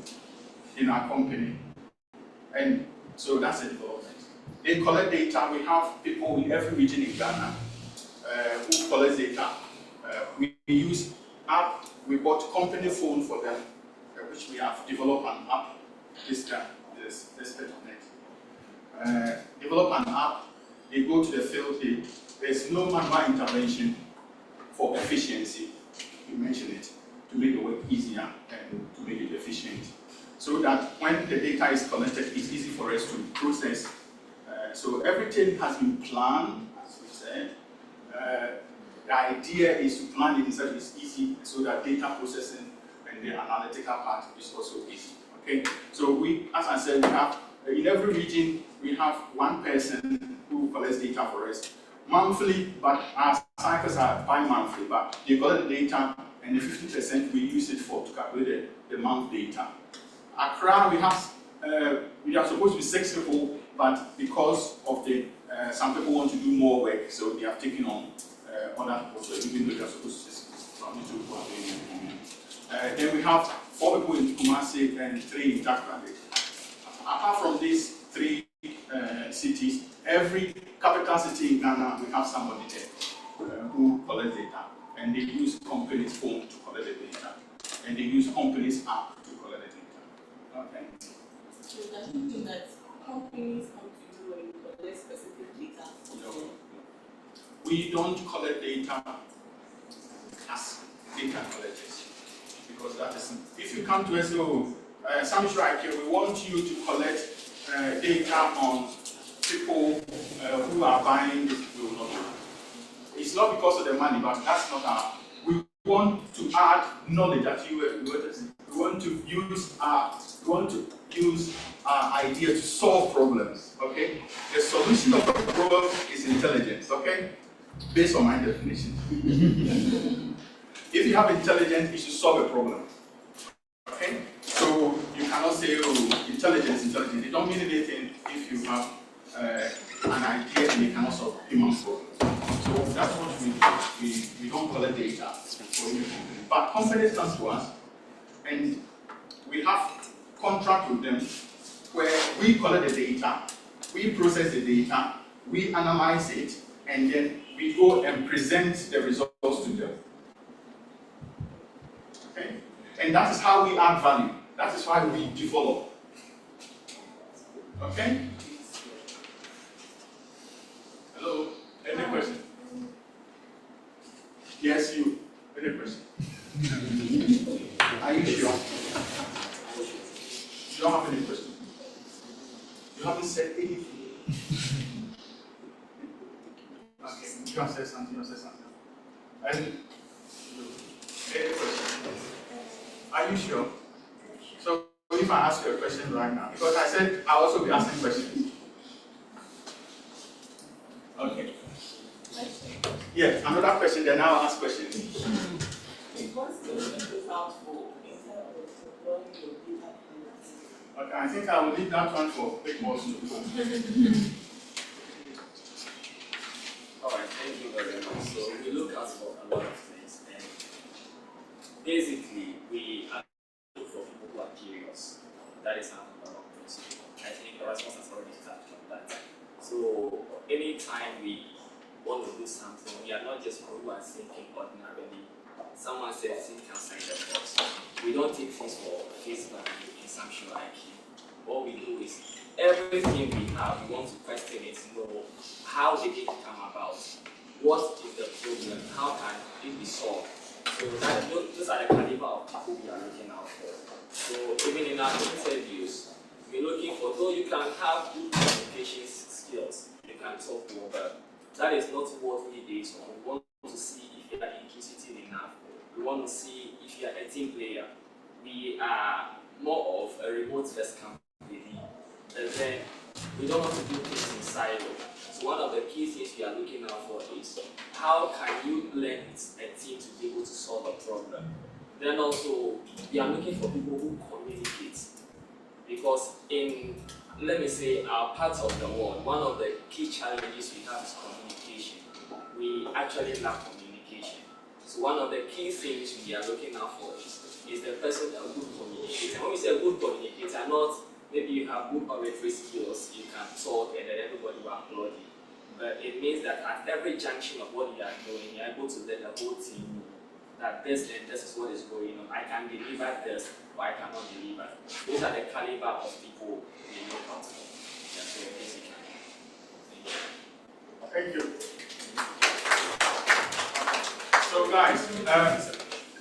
[SPEAKER 1] in our company, and so that's the development. They collect data. We have people in every region in Ghana who collect data. We use app. We bought company phone for them, which we have developed an app. This bit on it. Develop an app. They go to the field. There's no manual intervention for efficiency. You mentioned it, to make the work easier and to make it efficient, so that when the data is collected, it's easy for us to process. So everything has been planned, as we said. the idea is to plan it in such it's easy so that data processing and the analytical part is also easy. Okay, so we, as I said, we have in every region we have one person who collects data for us monthly, but our cycles are bi-monthly, but they collect the data and the 50% we use it for to calculate the month data. Accra, we are supposed to be 6 people, but because of the some people want to do more work, so they have taken on other people. So even though they are supposed to be 6 people, only 2 people are doing it. Then we have 4 people in Kumasi and 3 in Accra. Apart from these 3 cities, every capital city in Ghana, we have somebody there who collects data, and they use companies' phone to collect the data, and they use companies' app to collect the data. Okay.
[SPEAKER 7] So does it mean that companies come to you when you collect specific data?
[SPEAKER 1] No. We don't collect data as data collectors, because that is, if you come to us, some strike here, we want you to collect data on people who are buying this, we will not do. It's not because of the money, but that's not our. We want to add knowledge that we want to use our idea to solve problems. Okay, the solution of a problem is intelligence. Okay, based on my definition. If you have intelligence, you should solve a problem. Okay, so you cannot say, oh, intelligence. It don't mean anything if you have an idea and you cannot solve human problems. So that's what we do. We don't collect data for any company. But companies come to us and we have contract with them where we collect the data, we process the data, we analyze it, and then we go and present the results to them. Okay? And that is how we add value. That is why we develop. Okay? Hello? Any question? Yes, you. Any question? Are you sure? You don't have any question? You haven't said anything? Okay, you have said something, And, any question? Are you sure? So, if I ask you a question right now, because I said I'll also be asking questions. Okay. Yes, another question, then I'll ask questions. Okay, I think I will leave that one for big boss to do.
[SPEAKER 6] Alright, thank you very much. So we look at for a lot of things, and basically we are looking for people who are curious. That is our number one principle. I think the response has already touched on that. So anytime we want to do something, we are not just people who are thinking ordinarily. Someone says think outside the box. We don't take things for face value in some sure IQ. What we do is everything we have, we want to question it, know how did it come about? What is the problem? How can it be solved? So those are the caliber of people we are looking out for. So even in our interviews, we're looking for, though you can have good communication skills, you can talk well, that is not what we do. So we want to see if you are inquisitive enough. We want to see if you are a team player. We are more of a remote first company, and then we don't want to do things in silo. So one of the key things we are looking out for is how can you blend a team to be able to solve a problem. Then also we are looking for people who communicate, because in, let me say, our parts of the world, one of the key challenges we have is communication. We actually lack communication. So one of the key things we are looking out for is the person that good communicator. When we say good communicator, not maybe you have good oratory skills, you can talk and then everybody will applaud you. But it means that at every junction of what you are doing, you are able to let the whole team know that this and this is what is going on. I can deliver this, or I cannot deliver. Those are the caliber of people we look out for. That's very basically.
[SPEAKER 1] Thank you. So guys,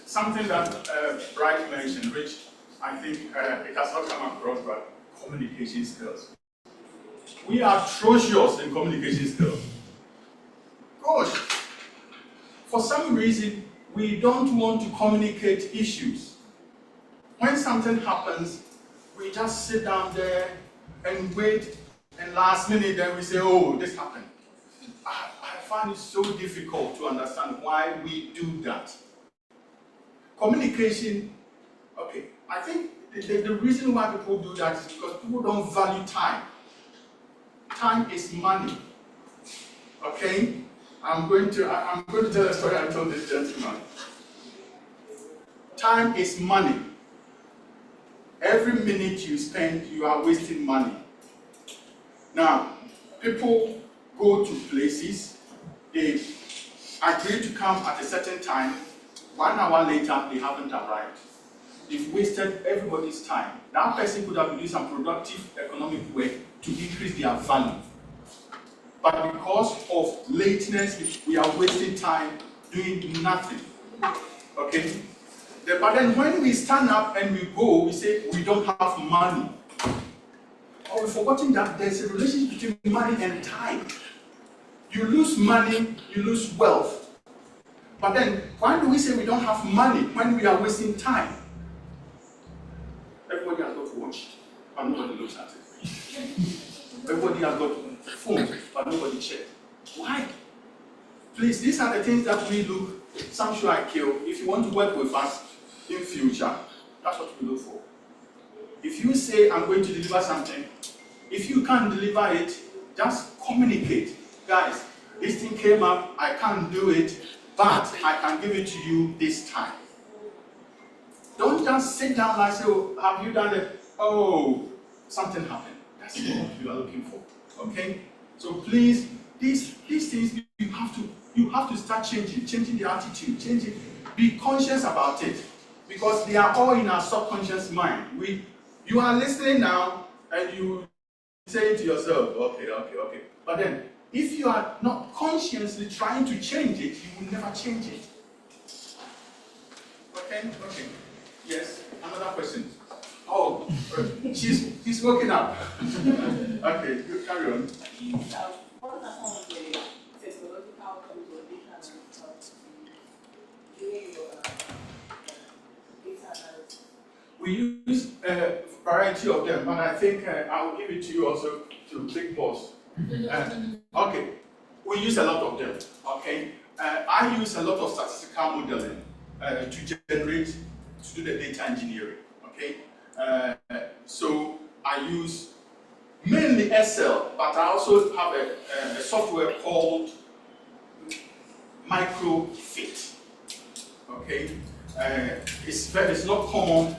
[SPEAKER 1] something that Bright mentioned, which I think it has not come across, but communication skills. We are atrocious in communication skills. Gosh, for some reason, we don't want to communicate issues. When something happens, we just sit down there and wait, and last minute then we say, oh, this happened. I find it so difficult to understand why we do that. Communication, okay, I think the reason why people do that is because people don't value time. Time is money. Okay? I'm going to tell a story I told this gentleman. Time is money. Every minute you spend, you are wasting money. Now, people go to places, they agree to come at a certain time, 1 hour later, they haven't arrived. They've wasted everybody's time. That person could have been doing some productive economic work to increase their value. But because of lateness, we are wasting time doing nothing. Okay? But then when we stand up and we go, we say we don't have money. Or we've forgotten that there's a relationship between money and time. You lose money, you lose wealth. But then, why do we say we don't have money when we are wasting time? Everybody has got watch, but nobody looks at it. Everybody has got phone, but nobody checks. Why? Please, these are the things that we look. Some should I kill. If you want to work with us in future, that's what we look for. If you say I'm going to deliver something, if you can't deliver it, just communicate. Guys, this thing came up, I can't do it, but I can give it to you this time. Don't just sit down and say, oh, have you done it? Oh, something happened. That's what you are looking for. Okay? So please, these things you have to start changing the attitude, be conscious about it. Because they are all in our subconscious mind. You are listening now and you say to yourself, okay. But then if you are not consciously trying to change it, you will never change it. Okay. Yes, another question. Oh, she's woken up. Okay, you carry on.
[SPEAKER 7] What are some of the technological tools or data analysis doing your data analysis?
[SPEAKER 1] We use a variety of them, but I think I'll give it to you also to Big Boss. Okay, we use a lot of them. Okay, I use a lot of statistical modeling to do the data engineering. Okay, so I use mainly Excel, but I also have a software called Microfit. Okay, it's not common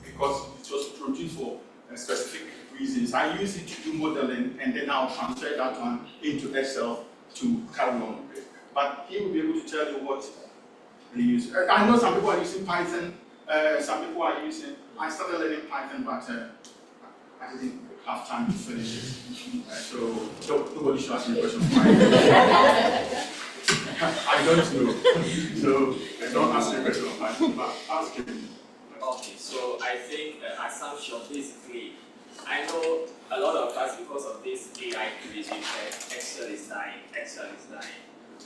[SPEAKER 1] because it was produced for specific reasons. I use it to do modeling, and then I'll transfer that one into Excel to carry on with it. But he will be able to tell you what they use. I know some people are using Python. Some people are using. I started learning Python, but I didn't have time to finish it. So nobody should ask me a question. I don't know. So don't ask me a question on Python, but ask him.
[SPEAKER 6] Okay, so I think assumption basically, I know a lot of us because of this AI craze, we said Excel is dying.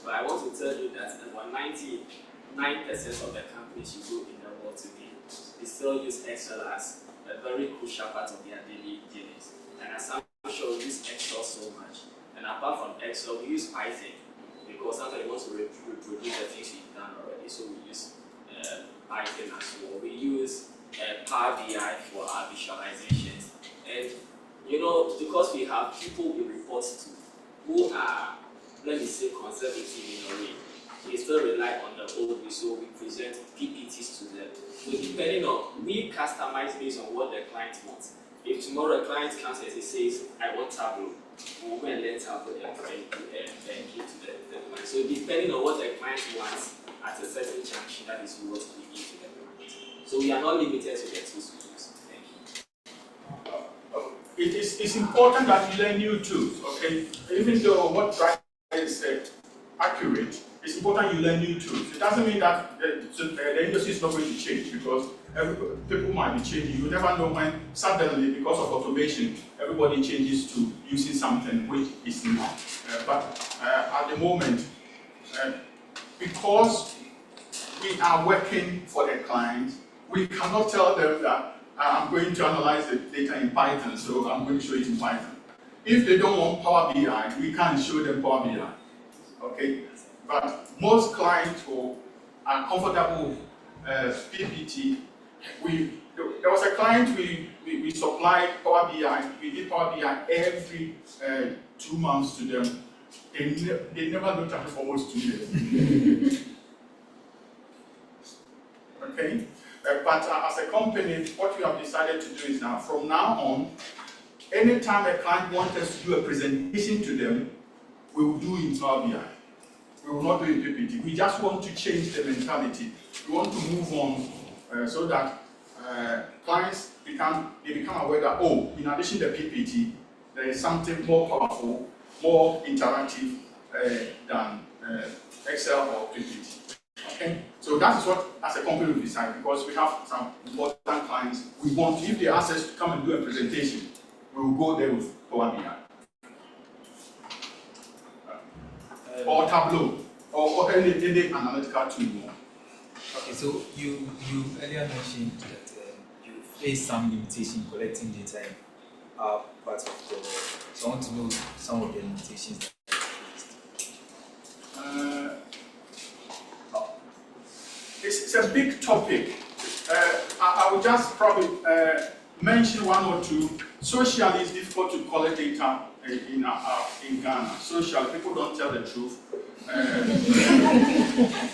[SPEAKER 6] But I want to tell you that about 99% of the companies you go in the world today, they still use Excel as a very crucial part of their daily dealings. And assumption we use Excel so much. And apart from Excel, we use Python because sometimes we want to reproduce the things we've done already. So we use Python as well. We use Power BI for our visualizations. And because we have people we report to who are, let me say, conservative in a way, we still rely on the old way, so we present PPTs to them. So depending on, we customize based on what the client wants. If tomorrow a client comes and says, I want Tableau, we'll go and let Tableau and give to the client. So depending on what the client wants at a certain junction, that is what we give to the client. So we are not limited to the tools we use. Thank you.
[SPEAKER 1] It's important that you learn new tools, okay? Even though what Brian said accurate, it's important you learn new tools. It doesn't mean that the industry is not going to change because people might be changing. You never know when suddenly, because of automation, everybody changes to using something which is not. But at the moment, because we are working for the client, we cannot tell them that I'm going to analyze the data in Python, so I'm going to show it in Python. If they don't want Power BI, we can't show them Power BI. Okay? But most clients who are comfortable with PPT, there was a client we supplied Power BI, we did Power BI every 2 months to them. They never looked at it for almost 2 years. Okay? But as a company, what we have decided to do is now, from now on, anytime a client wants us to do a presentation to them, we will do it in Power BI. We will not do it in PPT. We just want to change the mentality. We want to move on so that clients become aware that, oh, in addition to PPT, there is something more powerful, more interactive than Excel or PPT. Okay? So that is what, as a company, we decide, because we have some important clients. We want, if they ask us to come and do a presentation, we will go there with Power BI. Or Tableau, or any analytical tool.
[SPEAKER 5] Okay, so you earlier mentioned that you face some limitation collecting data in parts of the world. So I want to know some of the limitations that you faced.
[SPEAKER 1] It's a big topic. I will just probably mention one or two. Socially, it's difficult to collect data in Ghana. Socially, people don't tell the truth.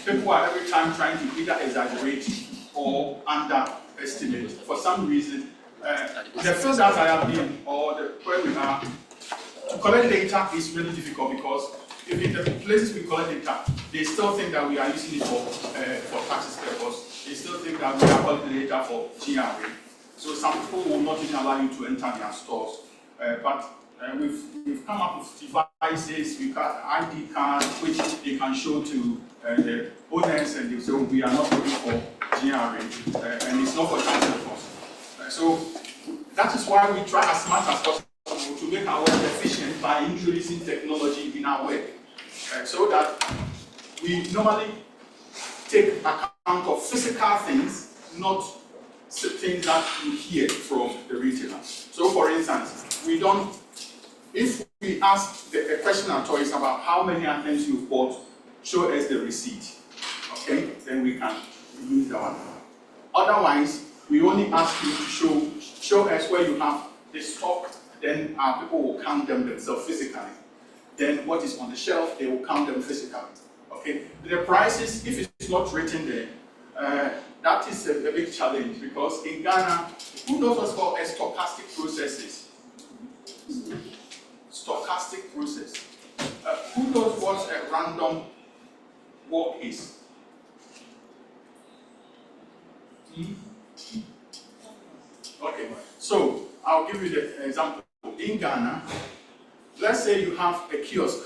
[SPEAKER 1] People are every time trying to either exaggerate or underestimate. For some reason, the field that I have been, or where we are, to collect data is really difficult, because if in the places we collect data, they still think that we are using it for taxes purpose. They still think that we are collecting data for GRA. So some people will not even allow you to enter their stores. But we've come up with devices, we've got ID cards, which they can show to the owners, and they say, oh, we are not looking for GRA, and it's not for tax purpose. So that is why we try as much as possible to make our work efficient by introducing technology in our work, so that we normally take account of physical things, not things that you hear from the retailer. So for instance, if we ask a question at Toys about how many items you've bought, show us the receipt. Okay, then we can use that one. Otherwise, we only ask you to show us where you have the stock, then our people will count them themselves physically. Then what is on the shelf, they will count them physically. Okay, the prices, if it's not written there, that is a big challenge, because in Ghana, who knows what's called a stochastic processes? Stochastic process. Who knows what a random walk is? Okay, so I'll give you the example. In Ghana, let's say you have a kiosk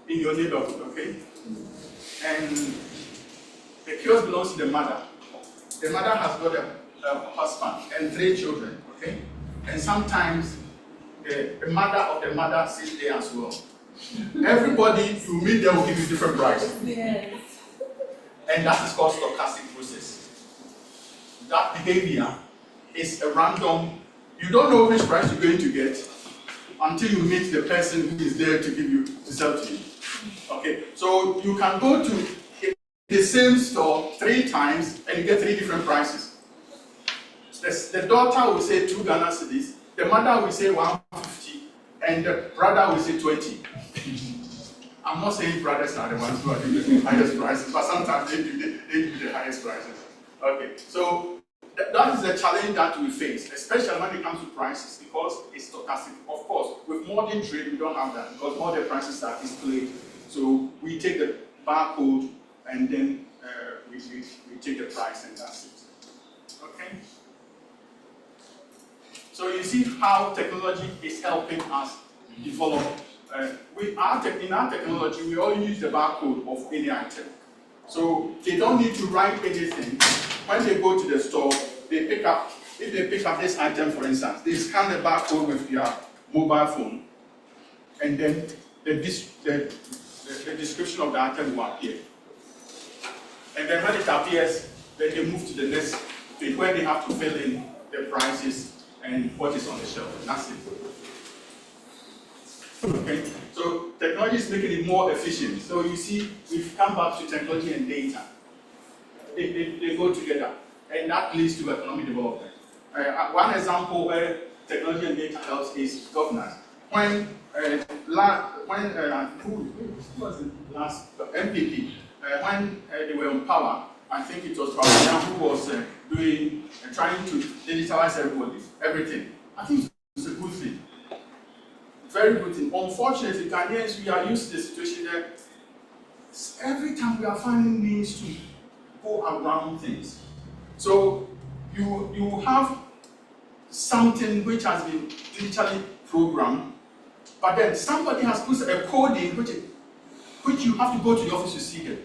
[SPEAKER 1] in your neighborhood, okay? And the kiosk belongs to the mother. The mother has got a husband and 3 children, okay? And sometimes the mother of the mother sits there as well. Everybody you meet there will give you different price.
[SPEAKER 7] Yes.
[SPEAKER 1] And that is called stochastic process. That behavior is a random, you don't know which price you're going to get until you meet the person who is there to sell to you. Okay, so you can go to the same store 3 times and you get 3 different prices. The daughter will say 2 Ghana cedis, the mother will say 150, and the brother will say 20. I'm not saying brothers are the ones who are giving the highest prices, but sometimes they give the highest prices. Okay, so that is the challenge that we face, especially when it comes to prices, because it's stochastic. Of course, with modern trade, we don't have that, because all the prices are displayed. So we take the barcode and then we take the price, and that's it. Okay? So you see how technology is helping us develop. In our technology, we all use the barcode of any item. So they don't need to write anything. When they go to the store, if they pick up this item, for instance, they scan the barcode with their mobile phone, and then the the description of the item will appear. And then when it appears, then they move to the next page where they have to fill in the prices and what is on the shelf. That's it. Okay, so technology is making it more efficient. So you see, we've come back to technology and data. They go together, and that leads to economic development. One example where technology and data helps is governance. When who was the last MPP, when they were in power, I think it was Bawumia who was trying to digitalize everything. I think it's a good thing. Very good thing. Unfortunately, Ghanaians, we are used to the situation that every time we are finding means to go around things. So you have something which has been digitally programmed, but then somebody has put a code in which you have to go to the office to see them.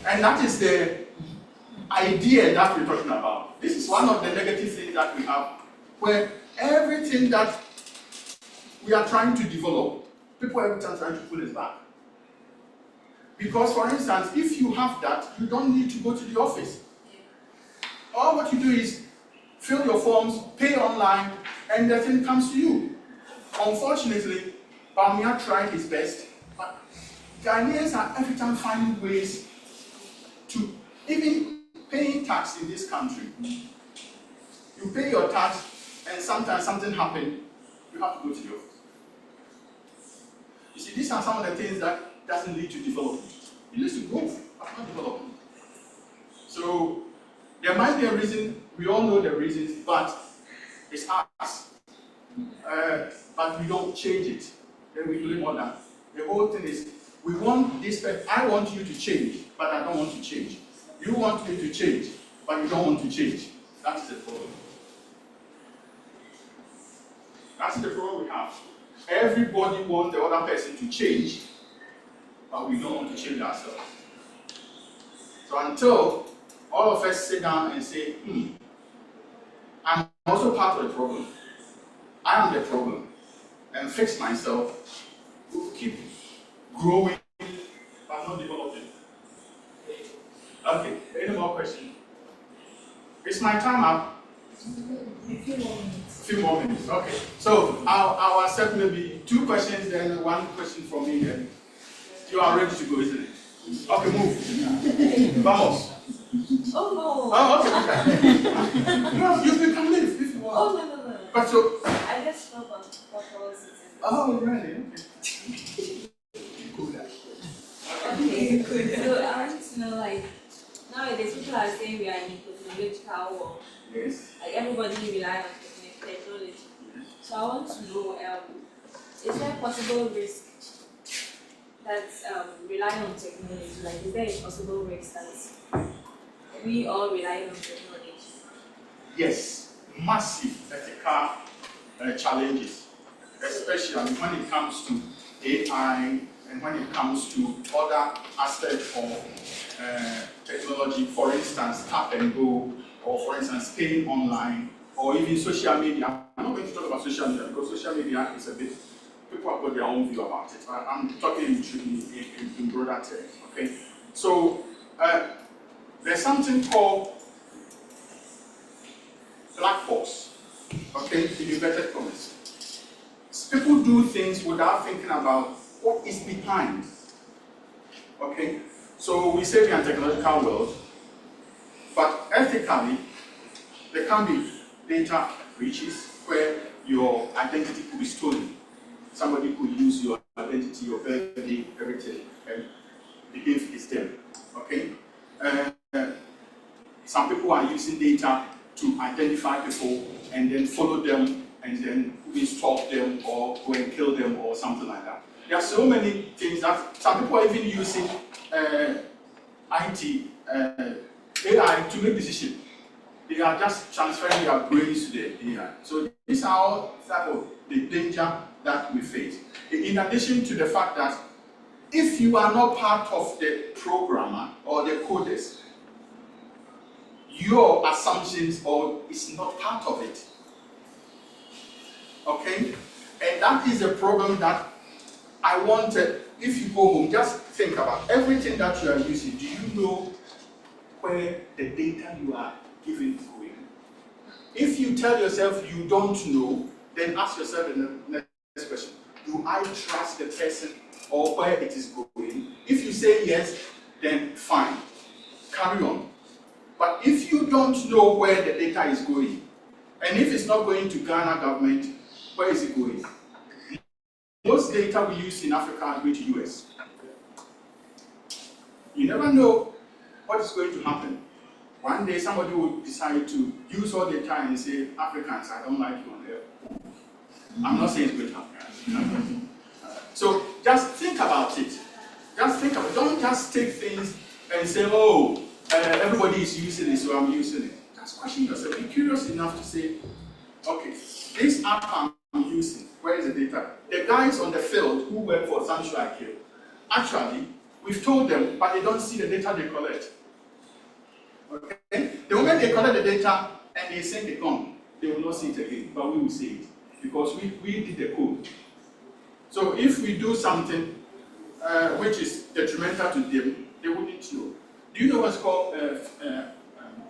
[SPEAKER 1] And that is the idea that we're talking about. This is one of the negative things that we have, where everything that we are trying to develop, people every time trying to pull it back. Because, for instance, if you have that, you don't need to go to the office. All what you do is fill your forms, pay online, and the thing comes to you. Unfortunately, Bawumia tried his best, but Ghanaians are every time finding ways to, even paying tax in this country. You pay your tax, and sometimes something happens, you have to go to the office. You see, these are some of the things that doesn't lead to development. It leads to growth, but not development. So there might be a reason, we all know the reasons, but it's us. But we don't change it. Then we blame on that. The whole thing is, we want this, I want you to change, but I don't want to change. You want me to change, but you don't want to change. That's the problem. That's the problem we have. Everybody wants the other person to change, but we don't want to change ourselves. So until all of us sit down and say, I'm also part of the problem. I am the problem. And fix myself, we'll keep growing, but not developing. Okay, any more questions? Is my time up?
[SPEAKER 7] A few more minutes.
[SPEAKER 1] A few more minutes, okay. So I'll accept maybe 2 questions, then 1 question from me, then you are ready to go, isn't it? Okay, move. Vamos.
[SPEAKER 7] Oh no.
[SPEAKER 1] Oh, okay. No, you can leave if you want.
[SPEAKER 7] Oh no.
[SPEAKER 1] But so,
[SPEAKER 7] I just felt uncomfortable sitting.
[SPEAKER 1] oh, really? Okay.
[SPEAKER 7] Okay, good. So I want to know, like, nowadays people are saying we are in a technological world.
[SPEAKER 1] Yes.
[SPEAKER 7] Like everybody rely on technology. So I want to know, is there a possible risk that rely on technology? Like, is there a possible risk that we all rely on technology?
[SPEAKER 1] Yes, massive ethical challenges, especially when it comes to AI and when it comes to other aspects of technology, for instance, tap and go, or for instance, paying online, or even social media. I'm not going to talk about social media because social media is a bit, people have got their own view about it. I'm talking in broader terms, okay? So, there's something called black box, okay, in inverted commas. People do things without thinking about what is behind, okay? So we say we are in a technological world, but ethically, there can be data breaches where your identity could be stolen. Somebody could use your identity, your birthday, everything, and believe it's them, okay? Some people are using data to identify people and then follow them and then stalk them or go and kill them or something like that. There are so many things that some people are even using IT, AI to make decisions. They are just transferring their brains to the AI. So these are all type of the danger that we face. In addition to the fact that if you are not part of the programmer or the coders, your assumptions or is not part of it. Okay? And that is a problem that I wanted. If you go home, just think about everything that you are using. Do you know where the data you are giving is going? If you tell yourself you don't know, then ask yourself the next question. Do I trust the person or where it is going? If you say yes, then fine. Carry on. But if you don't know where the data is going, and if it's not going to Ghana government, where is it going? Most data we use in Africa are going to US. You never know what is going to happen. One day somebody will decide to use all the time and say, Africans, I don't like you on there. I'm not saying it's going to happen. So just think about it. Just think about it. Don't just take things and say, oh, everybody is using it, so I'm using it. Just question yourself. Be curious enough to say, okay, this app I'm using, where is the data? The guys on the field who work for Sanctuary Kill, actually, we've told them, but they don't see the data they collect. Okay? The moment they collect the data and they send it on, they will not see it again, but we will see it because we did the code. So if we do something which is detrimental to them, they wouldn't know. Do you know what's called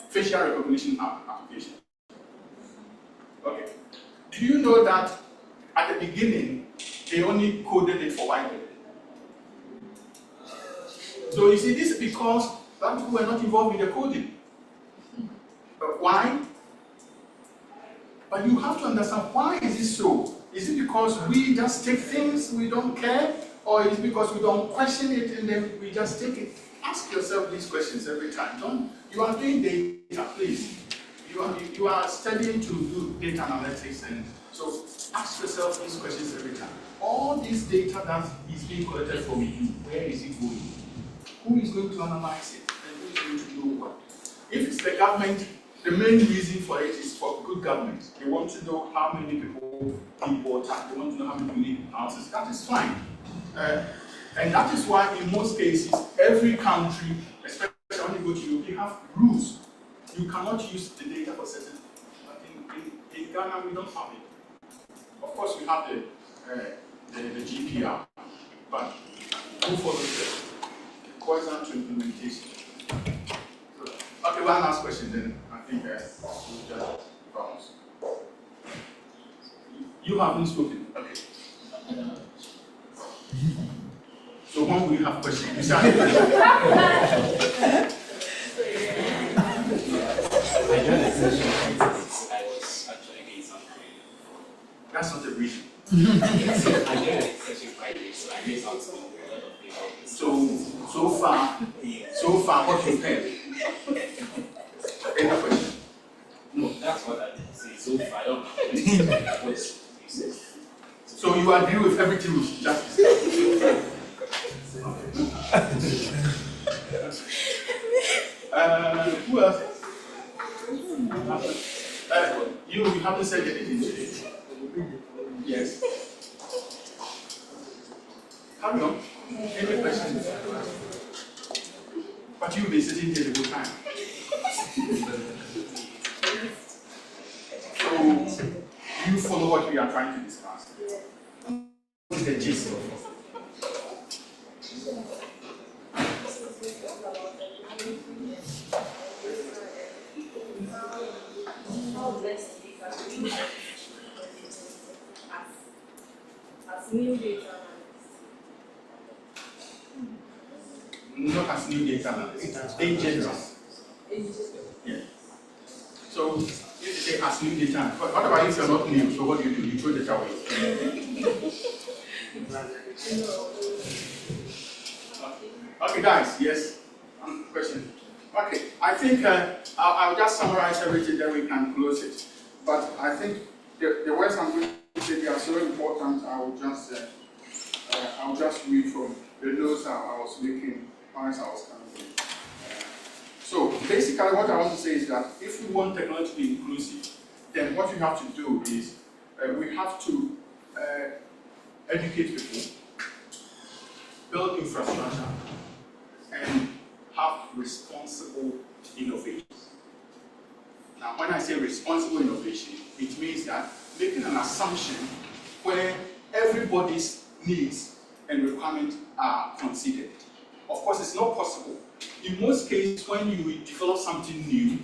[SPEAKER 1] facial recognition application? Okay. Do you know that at the beginning they only coded it for white people? So you see, this is because black people were not involved in the coding. But why? But you have to understand, why is it so? Is it because we just take things, we don't care? Or is it because we don't question it and then we just take it? Ask yourself these questions every time. You are doing data, please. You are studying to do data analytics, and so ask yourself these questions every time. All this data that is being collected from you, where is it going? Who is going to analyze it? And who is going to know what? If it's the government, the main reason for it is for good government. They want to know how many people need water. They want to know how many people need houses. That is fine. And that is why in most cases, every country, especially when you go to Europe, they have rules. You cannot use the data for certain. But in Ghana, we don't have it. Of course, we have the GPR, but who follows it? It boils down to implementation. So, okay, one last question then. I think we'll just bounce. You haven't spoken. Okay. So when we have questions, you say,
[SPEAKER 6] I joined the session. I was actually doing something.
[SPEAKER 1] that's not a reason.
[SPEAKER 6] I joined the session Friday, so I made something with a lot of people.
[SPEAKER 1] So far, what you've heard. Any question?
[SPEAKER 6] No, that's what I did say. So far, I don't know what you said.
[SPEAKER 1] So you agree with everything we've just discussed? Who else? You haven't said anything today. Yes. Carry on. Any questions? But you've been sitting here the whole time. So, you follow what we are trying to discuss. What is the gist of it?
[SPEAKER 7] How blessed we can be as new data
[SPEAKER 1] Not as new data analysts, in general. Yeah. So, if you say as new data, what about if you're not new? So what do? You throw data away. Okay, guys, yes? Question? Okay, I think I'll just summarize everything, then we can close it. But I think the words I'm going to say, they are so important, I'll just read from the notes I was making as I was coming in. So basically what I want to say is that if we want technology to be inclusive, then what we have to do is we have to educate people, build infrastructure, and have responsible innovation. Now when I say responsible innovation, it means that making an assumption where everybody's needs and requirements are considered. Of course, it's not possible. In most cases, when you develop something new,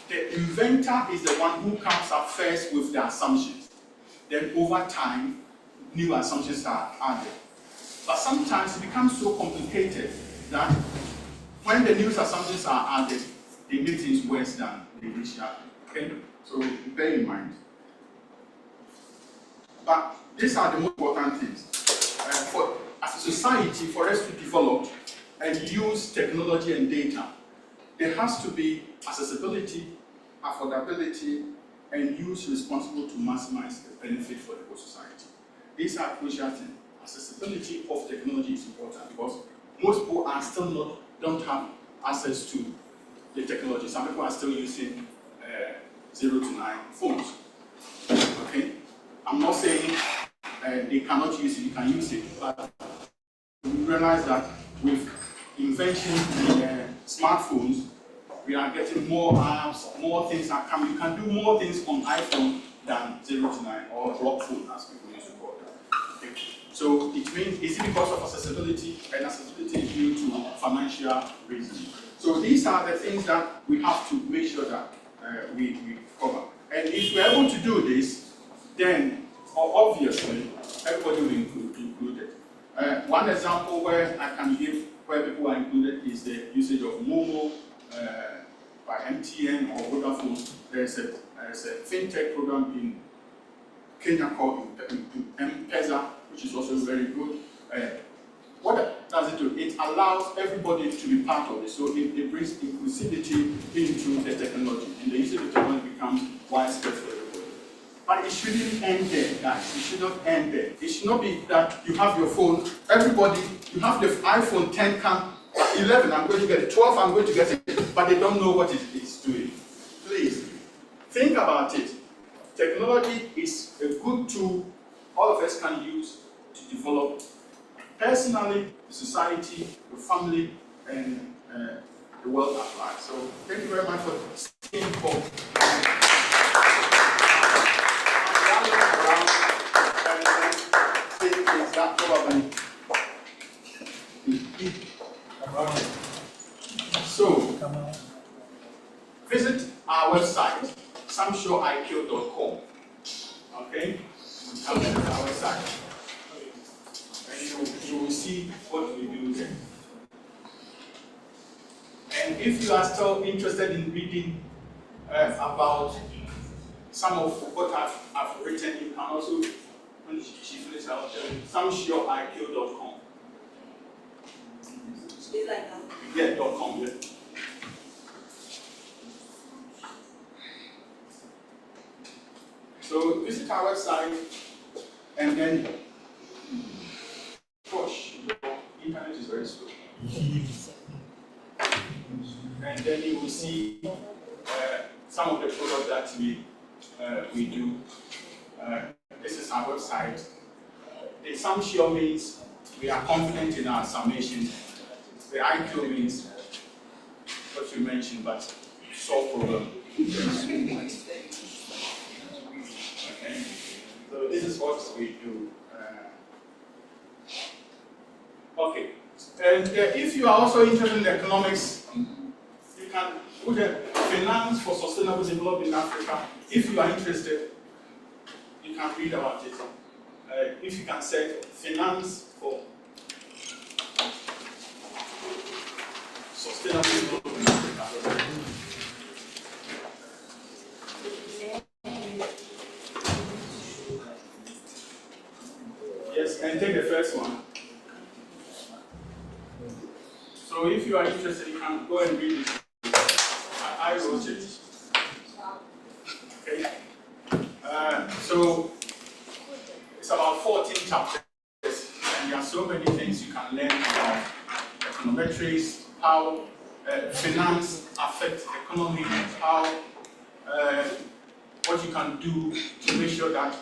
[SPEAKER 1] the inventor is the one who comes up first with the assumptions. Then over time, new assumptions are added. But sometimes it becomes so complicated that when the new assumptions are added, they make things worse than the initial. Okay? So bear in mind. But these are the most important things. As a society, for us to develop and use technology and data, there has to be accessibility, affordability, and use responsible to maximize the benefit for the whole society. These are crucial things. Accessibility of technology is important because most people are still don't have access to the technology. Some people are still using 0 to 9 phones. Okay? I'm not saying they cannot use it, you can use it, but we realize that with invention in smartphones, we are getting more apps, more things are coming. You can do more things on iPhone than 0 to 9 or drop phone, as people used to call it. Okay. So it means, is it because of accessibility? And accessibility is due to financial reasons. So these are the things that we have to make sure that we cover. And if we're able to do this, then obviously everybody will be included. One example where I can give where people are included is the usage of Momo by MTN or Vodafone. There's a fintech program in Kenya called M-Pesa, which is also very good. What does it do? It allows everybody to be part of it. So it brings inclusivity into the technology, and the use of the technology becomes widespread for everybody. But it shouldn't end there, guys. It should not end there. It should not be that you have your phone, everybody, you have the iPhone 10 come, 11, I'm going to get it, 12, I'm going to get it, but they don't know what it is doing. Please, think about it. Technology is a good tool all of us can use to develop personally, society, your family, and the world at large. So thank you very much for staying for. So, visit our website, samshoeiq.com. Okay? Come to our website. And you will see what we do there. And if you are still interested in reading about some of what I've written, you can also, when she finishes, I'll tell you, samshoeiq.com.
[SPEAKER 7] Like that.
[SPEAKER 1] Yeah, .com, yeah. So visit our website, and then, gosh, your internet is very slow. And then you will see some of the products that we do. This is our website. The SamSure means we are confident in our summation. The IQ means what you mentioned, but solve problem. Okay. So this is what we do. Okay. And if you are also interested in economics, you can put a finance for sustainable development in Africa. If you are interested, you can read about it. If you can set finance for sustainable development in Africa. Yes, and take the first one. So if you are interested, you can go and read it. I wrote it. Okay. So it's about 14 chapters, and there are so many things you can learn about econometrics, how finance affects the economy, how what you can do to make sure that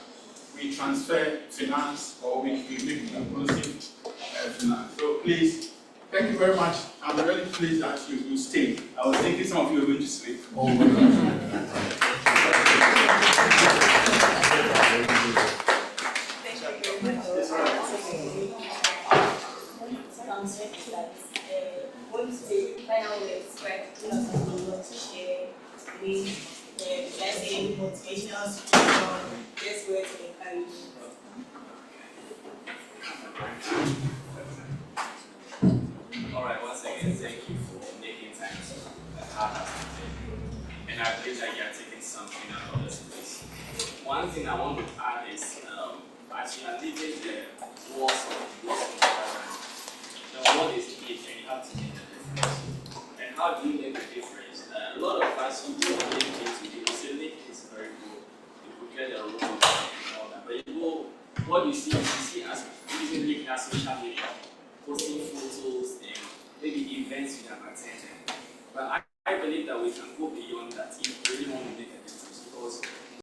[SPEAKER 1] we transfer finance or we make inclusive finance. So please, thank you very much. I'm really pleased that you stayed. I was thinking some of you were going to sleep. Oh my God.
[SPEAKER 7] motivational speaker, just where to encourage you.
[SPEAKER 6] Alright, once again, thank you for making time to have us today. And I believe that you are taking something out of this place. One thing I want to add is, as you are leaving the walls of the environment, the world is big and you have to make a difference. And how do you make a difference? A lot of us who do LinkedIn today, we say LinkedIn is very good. You could get a role and all that. But you go, what you see as using LinkedIn as social media, posting photos and maybe events you have attended. But I believe that we can go beyond that if you really want to make a